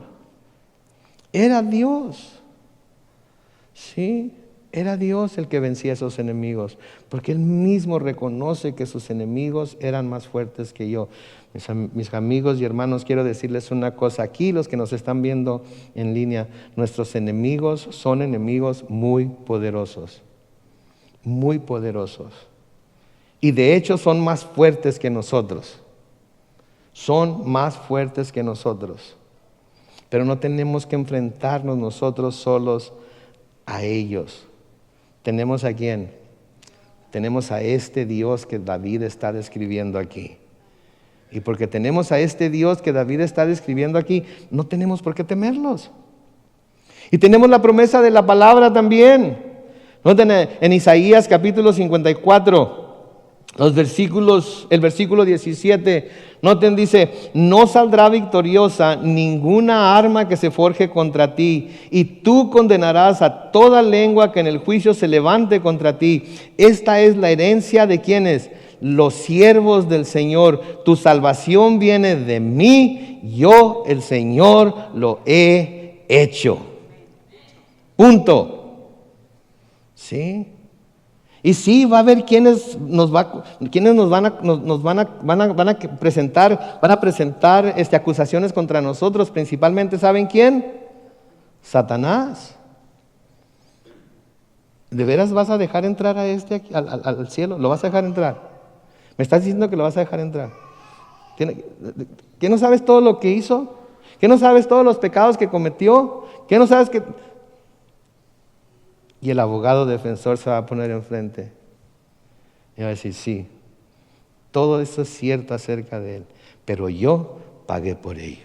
Era Dios. Sí, era Dios el que vencía a esos enemigos, porque él mismo reconoce que sus enemigos eran más fuertes que yo. Mis amigos y hermanos, quiero decirles una cosa aquí, los que nos están viendo en línea, nuestros enemigos son enemigos muy poderosos, y de hecho son más fuertes que nosotros, pero no tenemos que enfrentarnos nosotros solos a ellos. ¿Tenemos a quién? Tenemos a este Dios que David está describiendo aquí. Y porque tenemos a este Dios que David está describiendo aquí, no tenemos por qué temerlos. Y tenemos la promesa de la palabra también. Noten en Isaías capítulo 54, el versículo 17, noten, dice: no saldrá victoriosa ninguna arma que se forje contra ti, y tú condenarás a toda lengua que en el juicio se levante contra ti. Esta es la herencia de quienes, los siervos del Señor. Tu salvación viene de mí, yo el Señor lo he hecho. Punto. ¿Sí? Y sí, va a haber quienes nos van a presentar acusaciones contra nosotros, principalmente, ¿saben quién? Satanás. ¿De veras vas a dejar entrar a este aquí, al cielo? ¿Lo vas a dejar entrar? ¿Me estás diciendo que lo vas a dejar entrar? ¿Qué no sabes todo lo que hizo? ¿Qué no sabes todos los pecados que cometió? ¿Qué no sabes que...? Y el abogado defensor se va a poner enfrente y va a decir: sí, todo eso es cierto acerca de él, pero yo pagué por ello.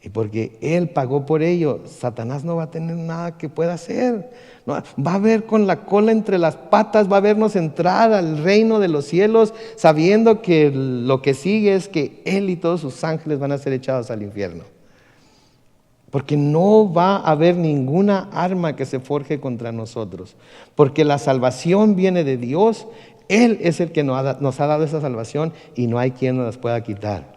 Y porque él pagó por ello, Satanás no va a tener nada que pueda hacer. No, va a ver con la cola entre las patas, va a vernos entrar al reino de los cielos, sabiendo que lo que sigue es que él y todos sus ángeles van a ser echados al infierno. Porque no va a haber ninguna arma que se forje contra nosotros. Porque la salvación viene de Dios. Él es el que nos ha dado esa salvación y no hay quien nos las pueda quitar.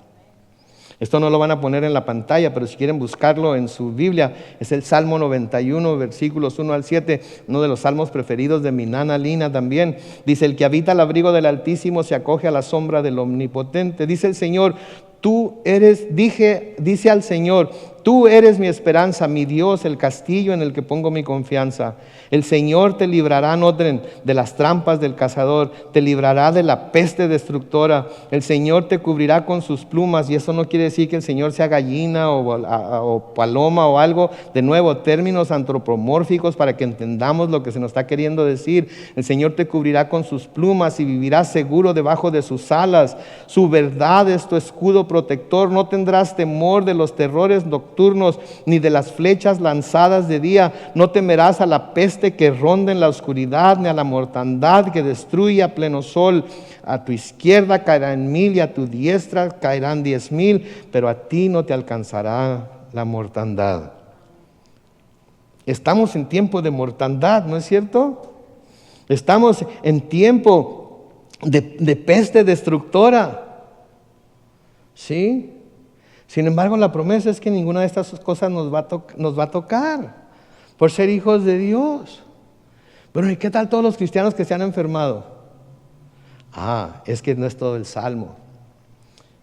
Esto no lo van a poner en la pantalla, pero si quieren buscarlo en su Biblia, es el Salmo 91, versículos 1 al 7, uno de los salmos preferidos de mi nana Lina también. Dice: el que habita al abrigo del Altísimo se acoge a la sombra del Omnipotente. Dice el Señor: dice al Señor: tú eres mi esperanza, mi Dios, el castillo en el que pongo mi confianza. El Señor te librará, noten, de las trampas del cazador, te librará de la peste destructora. El Señor te cubrirá con sus plumas, y eso no quiere decir que el Señor sea gallina o paloma o algo. De nuevo, términos antropomórficos para que entendamos lo que se nos está queriendo decir. El Señor te cubrirá con sus plumas y vivirás seguro debajo de sus alas. Su verdad es tu escudo protector. No tendrás temor de los terrores nocturnos, ni de las flechas lanzadas de día. No temerás a la peste que ronda en la oscuridad, ni a la mortandad que destruye a pleno sol. A tu izquierda caerán 1000 y a tu diestra caerán 10,000, pero a ti no te alcanzará la mortandad. Estamos en tiempo de mortandad, ¿no es cierto? Estamos en tiempo de peste destructora. ¿Sí? Sin embargo, la promesa es que ninguna de estas cosas nos va a tocar por ser hijos de Dios. Bueno, ¿y qué tal todos los cristianos que se han enfermado? Es que no es todo el Salmo.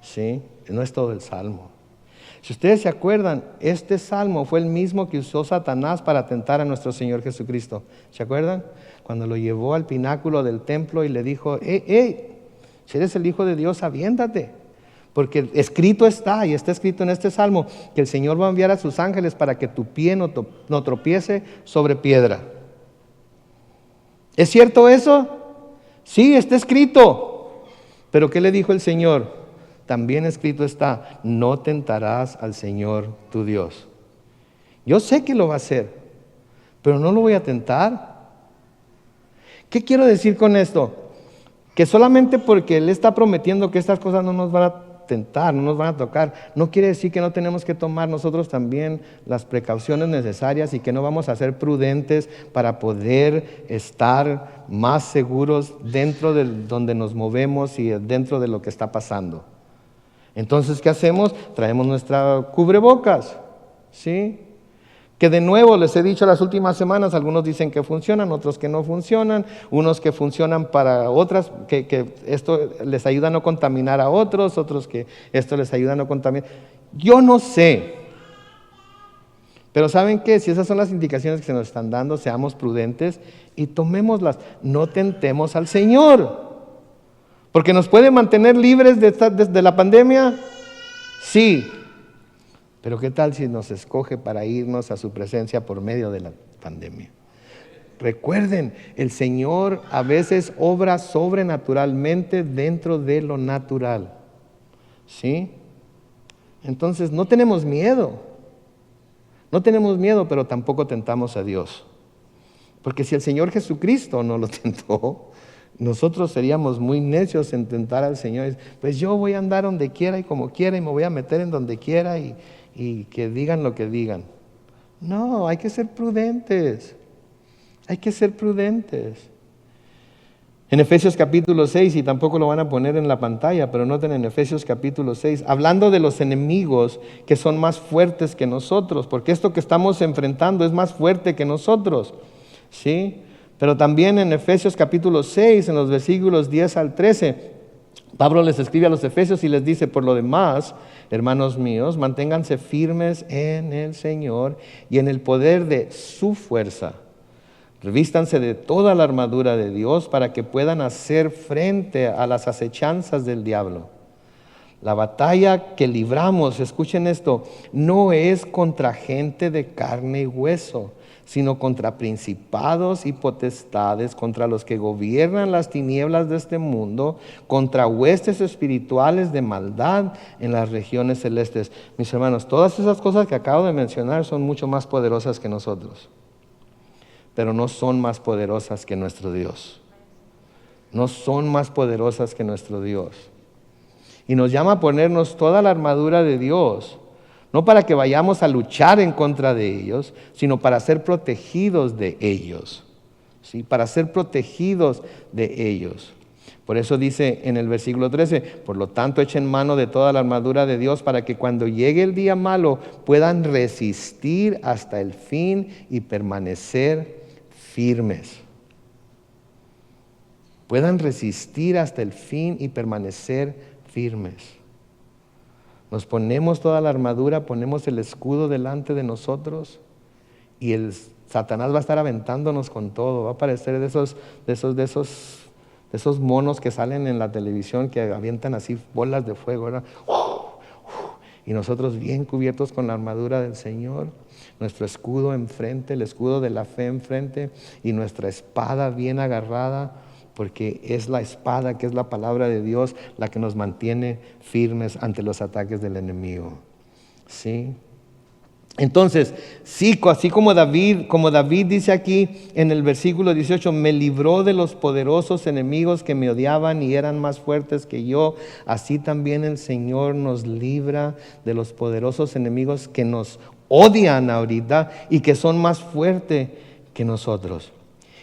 ¿Sí? No es todo el Salmo. Si ustedes se acuerdan, este Salmo fue el mismo que usó Satanás para tentar a nuestro Señor Jesucristo. ¿Se acuerdan? Cuando lo llevó al pináculo del templo y le dijo: si eres el Hijo de Dios, aviéntate. Porque escrito está, y está escrito en este Salmo, que el Señor va a enviar a sus ángeles para que tu pie no tropiece sobre piedra. ¿Es cierto eso? Sí, está escrito. Pero ¿qué le dijo el Señor? También escrito está: no tentarás al Señor tu Dios. Yo sé que lo va a hacer, pero no lo voy a tentar. ¿Qué quiero decir con esto? Que solamente porque Él está prometiendo que estas cosas no nos van a tentar, no nos van a tocar. No quiere decir que no tenemos que tomar nosotros también las precauciones necesarias y que no vamos a ser prudentes para poder estar más seguros dentro de donde nos movemos y dentro de lo que está pasando. Entonces, ¿qué hacemos? Traemos nuestra cubrebocas, ¿sí? Que de nuevo les he dicho las últimas semanas, algunos dicen que funcionan, otros que no funcionan, unos que funcionan para otras, que esto les ayuda a no contaminar a otros, otros que esto les ayuda a no contaminar. Yo no sé, pero ¿saben qué? Si esas son las indicaciones que se nos están dando, seamos prudentes y tomémoslas, no tentemos al Señor. Porque nos puede mantener libres de la pandemia, sí. Pero ¿qué tal si nos escoge para irnos a su presencia por medio de la pandemia? Recuerden, el Señor a veces obra sobrenaturalmente dentro de lo natural. ¿Sí? Entonces no tenemos miedo. No tenemos miedo, pero tampoco tentamos a Dios. Porque si el Señor Jesucristo no lo tentó, nosotros seríamos muy necios en tentar al Señor. Pues yo voy a andar donde quiera y como quiera y me voy a meter en donde quiera y que digan lo que digan. No, hay que ser prudentes. Hay que ser prudentes. En Efesios capítulo 6, y tampoco lo van a poner en la pantalla, pero noten en Efesios capítulo 6, hablando de los enemigos que son más fuertes que nosotros, porque esto que estamos enfrentando es más fuerte que nosotros, ¿sí? Pero también en Efesios capítulo 6, en los versículos 10 al 13, Pablo les escribe a los efesios y les dice: por lo demás, hermanos míos, manténganse firmes en el Señor y en el poder de su fuerza. Revístanse de toda la armadura de Dios para que puedan hacer frente a las acechanzas del diablo. La batalla que libramos, escuchen esto, no es contra gente de carne y hueso, sino contra principados y potestades, contra los que gobiernan las tinieblas de este mundo, contra huestes espirituales de maldad en las regiones celestes. Mis hermanos, todas esas cosas que acabo de mencionar son mucho más poderosas que nosotros, pero no son más poderosas que nuestro Dios. No son más poderosas que nuestro Dios. Y nos llama a ponernos toda la armadura de Dios, no para que vayamos a luchar en contra de ellos, sino para ser protegidos de ellos. ¿Sí? Para ser protegidos de ellos. Por eso dice en el versículo 13, por lo tanto echen mano de toda la armadura de Dios para que cuando llegue el día malo puedan resistir hasta el fin y permanecer firmes. Puedan resistir hasta el fin y permanecer firmes. Nos ponemos toda la armadura, ponemos el escudo delante de nosotros y el Satanás va a estar aventándonos con todo. Va a aparecer de esos monos que salen en la televisión que avientan así bolas de fuego, ¿verdad? Y nosotros bien cubiertos con la armadura del Señor, nuestro escudo enfrente, el escudo de la fe enfrente y nuestra espada bien agarrada, porque es la espada que es la palabra de Dios la que nos mantiene firmes ante los ataques del enemigo. ¿Sí? Entonces, sí, así como David dice aquí en el versículo 18, me libró de los poderosos enemigos que me odiaban y eran más fuertes que yo, así también el Señor nos libra de los poderosos enemigos que nos odian ahorita y que son más fuertes que nosotros.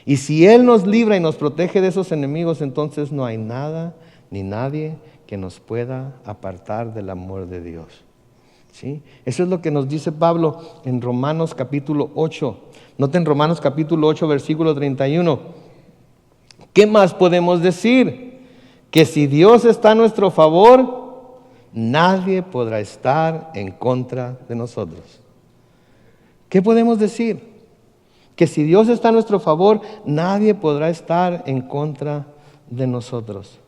Y si Él nos libra y nos protege de esos enemigos, entonces no hay nada ni nadie que nos pueda apartar del amor de Dios. ¿Sí? Eso es lo que nos dice Pablo en Romanos capítulo 8. Noten Romanos capítulo 8, versículo 31. ¿Qué más podemos decir? Que si Dios está a nuestro favor, nadie podrá estar en contra de nosotros. ¿Qué podemos decir? Que si Dios está a nuestro favor, nadie podrá estar en contra de nosotros.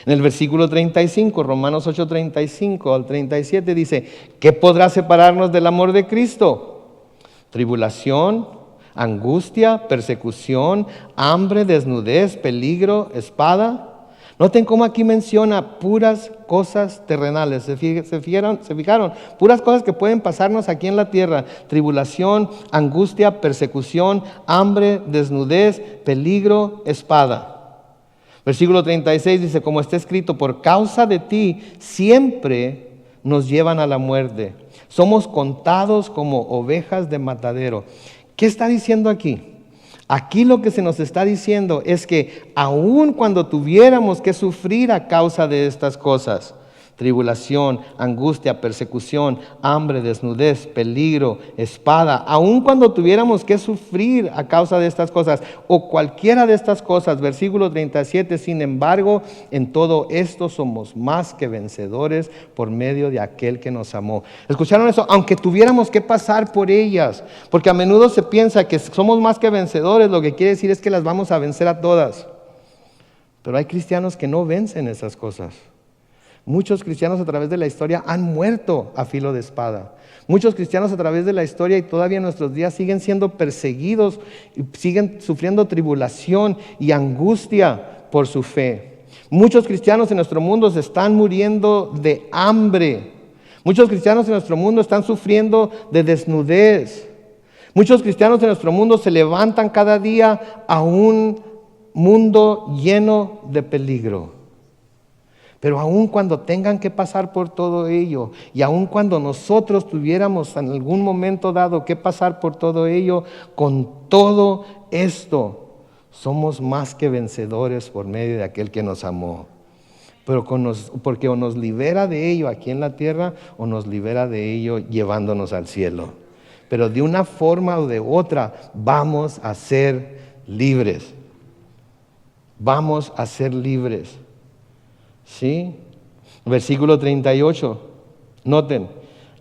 En el versículo 35, Romanos 8, 35 al 37 dice, ¿qué podrá separarnos del amor de Cristo? Tribulación, angustia, persecución, hambre, desnudez, peligro, espada. Noten cómo aquí menciona puras cosas terrenales. ¿Se fijaron? Puras cosas que pueden pasarnos aquí en la tierra. Tribulación, angustia, persecución, hambre, desnudez, peligro, espada. Versículo 36 dice, como está escrito, por causa de ti siempre nos llevan a la muerte. Somos contados como ovejas de matadero. ¿Qué está diciendo aquí? Aquí lo que se nos está diciendo es que aun cuando tuviéramos que sufrir a causa de estas cosas, tribulación, angustia, persecución, hambre, desnudez, peligro, espada, aun cuando tuviéramos que sufrir a causa de estas cosas o cualquiera de estas cosas, versículo 37, sin embargo, en todo esto somos más que vencedores por medio de aquel que nos amó. ¿Escucharon eso? Aunque tuviéramos que pasar por ellas, porque a menudo se piensa que somos más que vencedores, lo que quiere decir es que las vamos a vencer a todas. Pero hay cristianos que no vencen esas cosas. Muchos cristianos a través de la historia han muerto a filo de espada. Muchos cristianos a través de la historia y todavía en nuestros días siguen siendo perseguidos, y siguen sufriendo tribulación y angustia por su fe. Muchos cristianos en nuestro mundo se están muriendo de hambre. Muchos cristianos en nuestro mundo están sufriendo de desnudez. Muchos cristianos en nuestro mundo se levantan cada día a un mundo lleno de peligro. Pero aun cuando tengan que pasar por todo ello, y aun cuando nosotros tuviéramos en algún momento dado que pasar por todo ello, con todo esto somos más que vencedores por medio de aquel que nos amó. Pero porque o nos libera de ello aquí en la tierra, o nos libera de ello llevándonos al cielo. Pero de una forma o de otra vamos a ser libres. Vamos a ser libres. ¿Sí? Versículo 38, noten,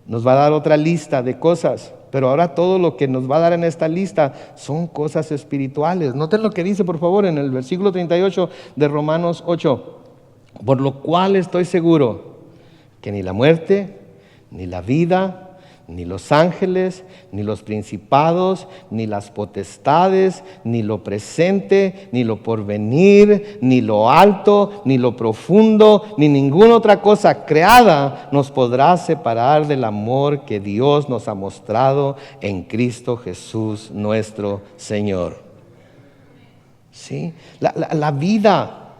nos va a dar otra lista de cosas, pero ahora todo lo que nos va a dar en esta lista son cosas espirituales. Noten lo que dice, por favor, en el versículo 38 de Romanos 8. Por lo cual estoy seguro que ni la muerte, ni la vida, ni los ángeles, ni los principados, ni las potestades, ni lo presente, ni lo porvenir, ni lo alto, ni lo profundo, ni ninguna otra cosa creada nos podrá separar del amor que Dios nos ha mostrado en Cristo Jesús nuestro Señor. ¿Sí? La vida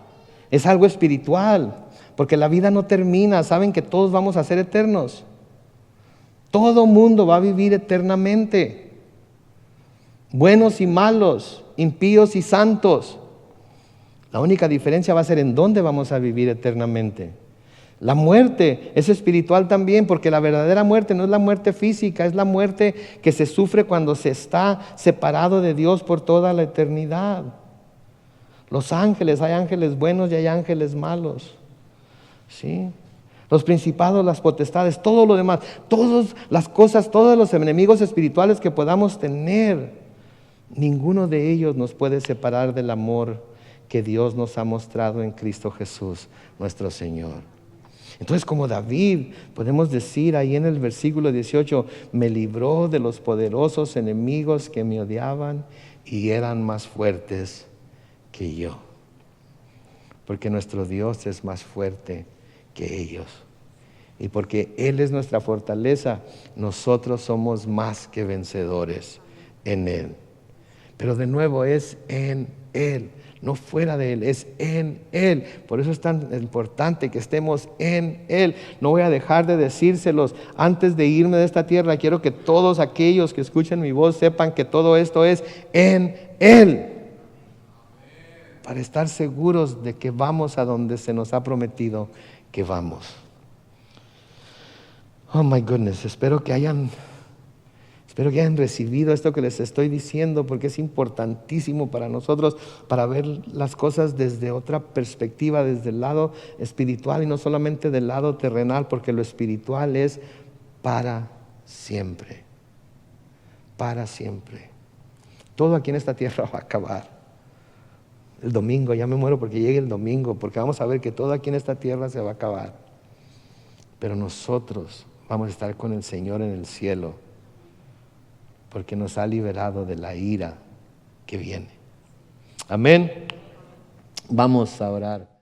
es algo espiritual, porque la vida no termina. Saben que todos vamos a ser eternos. Todo mundo va a vivir eternamente. Buenos y malos, impíos y santos. La única diferencia va a ser en dónde vamos a vivir eternamente. La muerte es espiritual también, porque la verdadera muerte no es la muerte física, es la muerte que se sufre cuando se está separado de Dios por toda la eternidad. Los ángeles, hay ángeles buenos y hay ángeles malos. ¿Sí? Los principados, las potestades, todo lo demás, todas las cosas, todos los enemigos espirituales que podamos tener, ninguno de ellos nos puede separar del amor que Dios nos ha mostrado en Cristo Jesús, nuestro Señor. Entonces, como David, podemos decir ahí en el versículo 18, me libró de los poderosos enemigos que me odiaban y eran más fuertes que yo. Porque nuestro Dios es más fuerte que ellos. Y porque Él es nuestra fortaleza, nosotros somos más que vencedores en Él. Pero de nuevo es en Él, no fuera de Él, es en Él. Por eso es tan importante que estemos en Él. No voy a dejar de decírselos antes de irme de esta tierra. Quiero que todos aquellos que escuchen mi voz sepan que todo esto es en Él. Para estar seguros de que vamos a donde se nos ha prometido que vamos. Oh my goodness, espero que hayan recibido esto que les estoy diciendo, porque es importantísimo para nosotros, para ver las cosas desde otra perspectiva, desde el lado espiritual y no solamente del lado terrenal, porque lo espiritual es para siempre. Para siempre. Todo aquí en esta tierra va a acabar. El domingo, ya me muero porque llegue el domingo, porque vamos a ver que todo aquí en esta tierra se va a acabar. Pero nosotros vamos a estar con el Señor en el cielo, porque nos ha liberado de la ira que viene. Amén. Vamos a orar.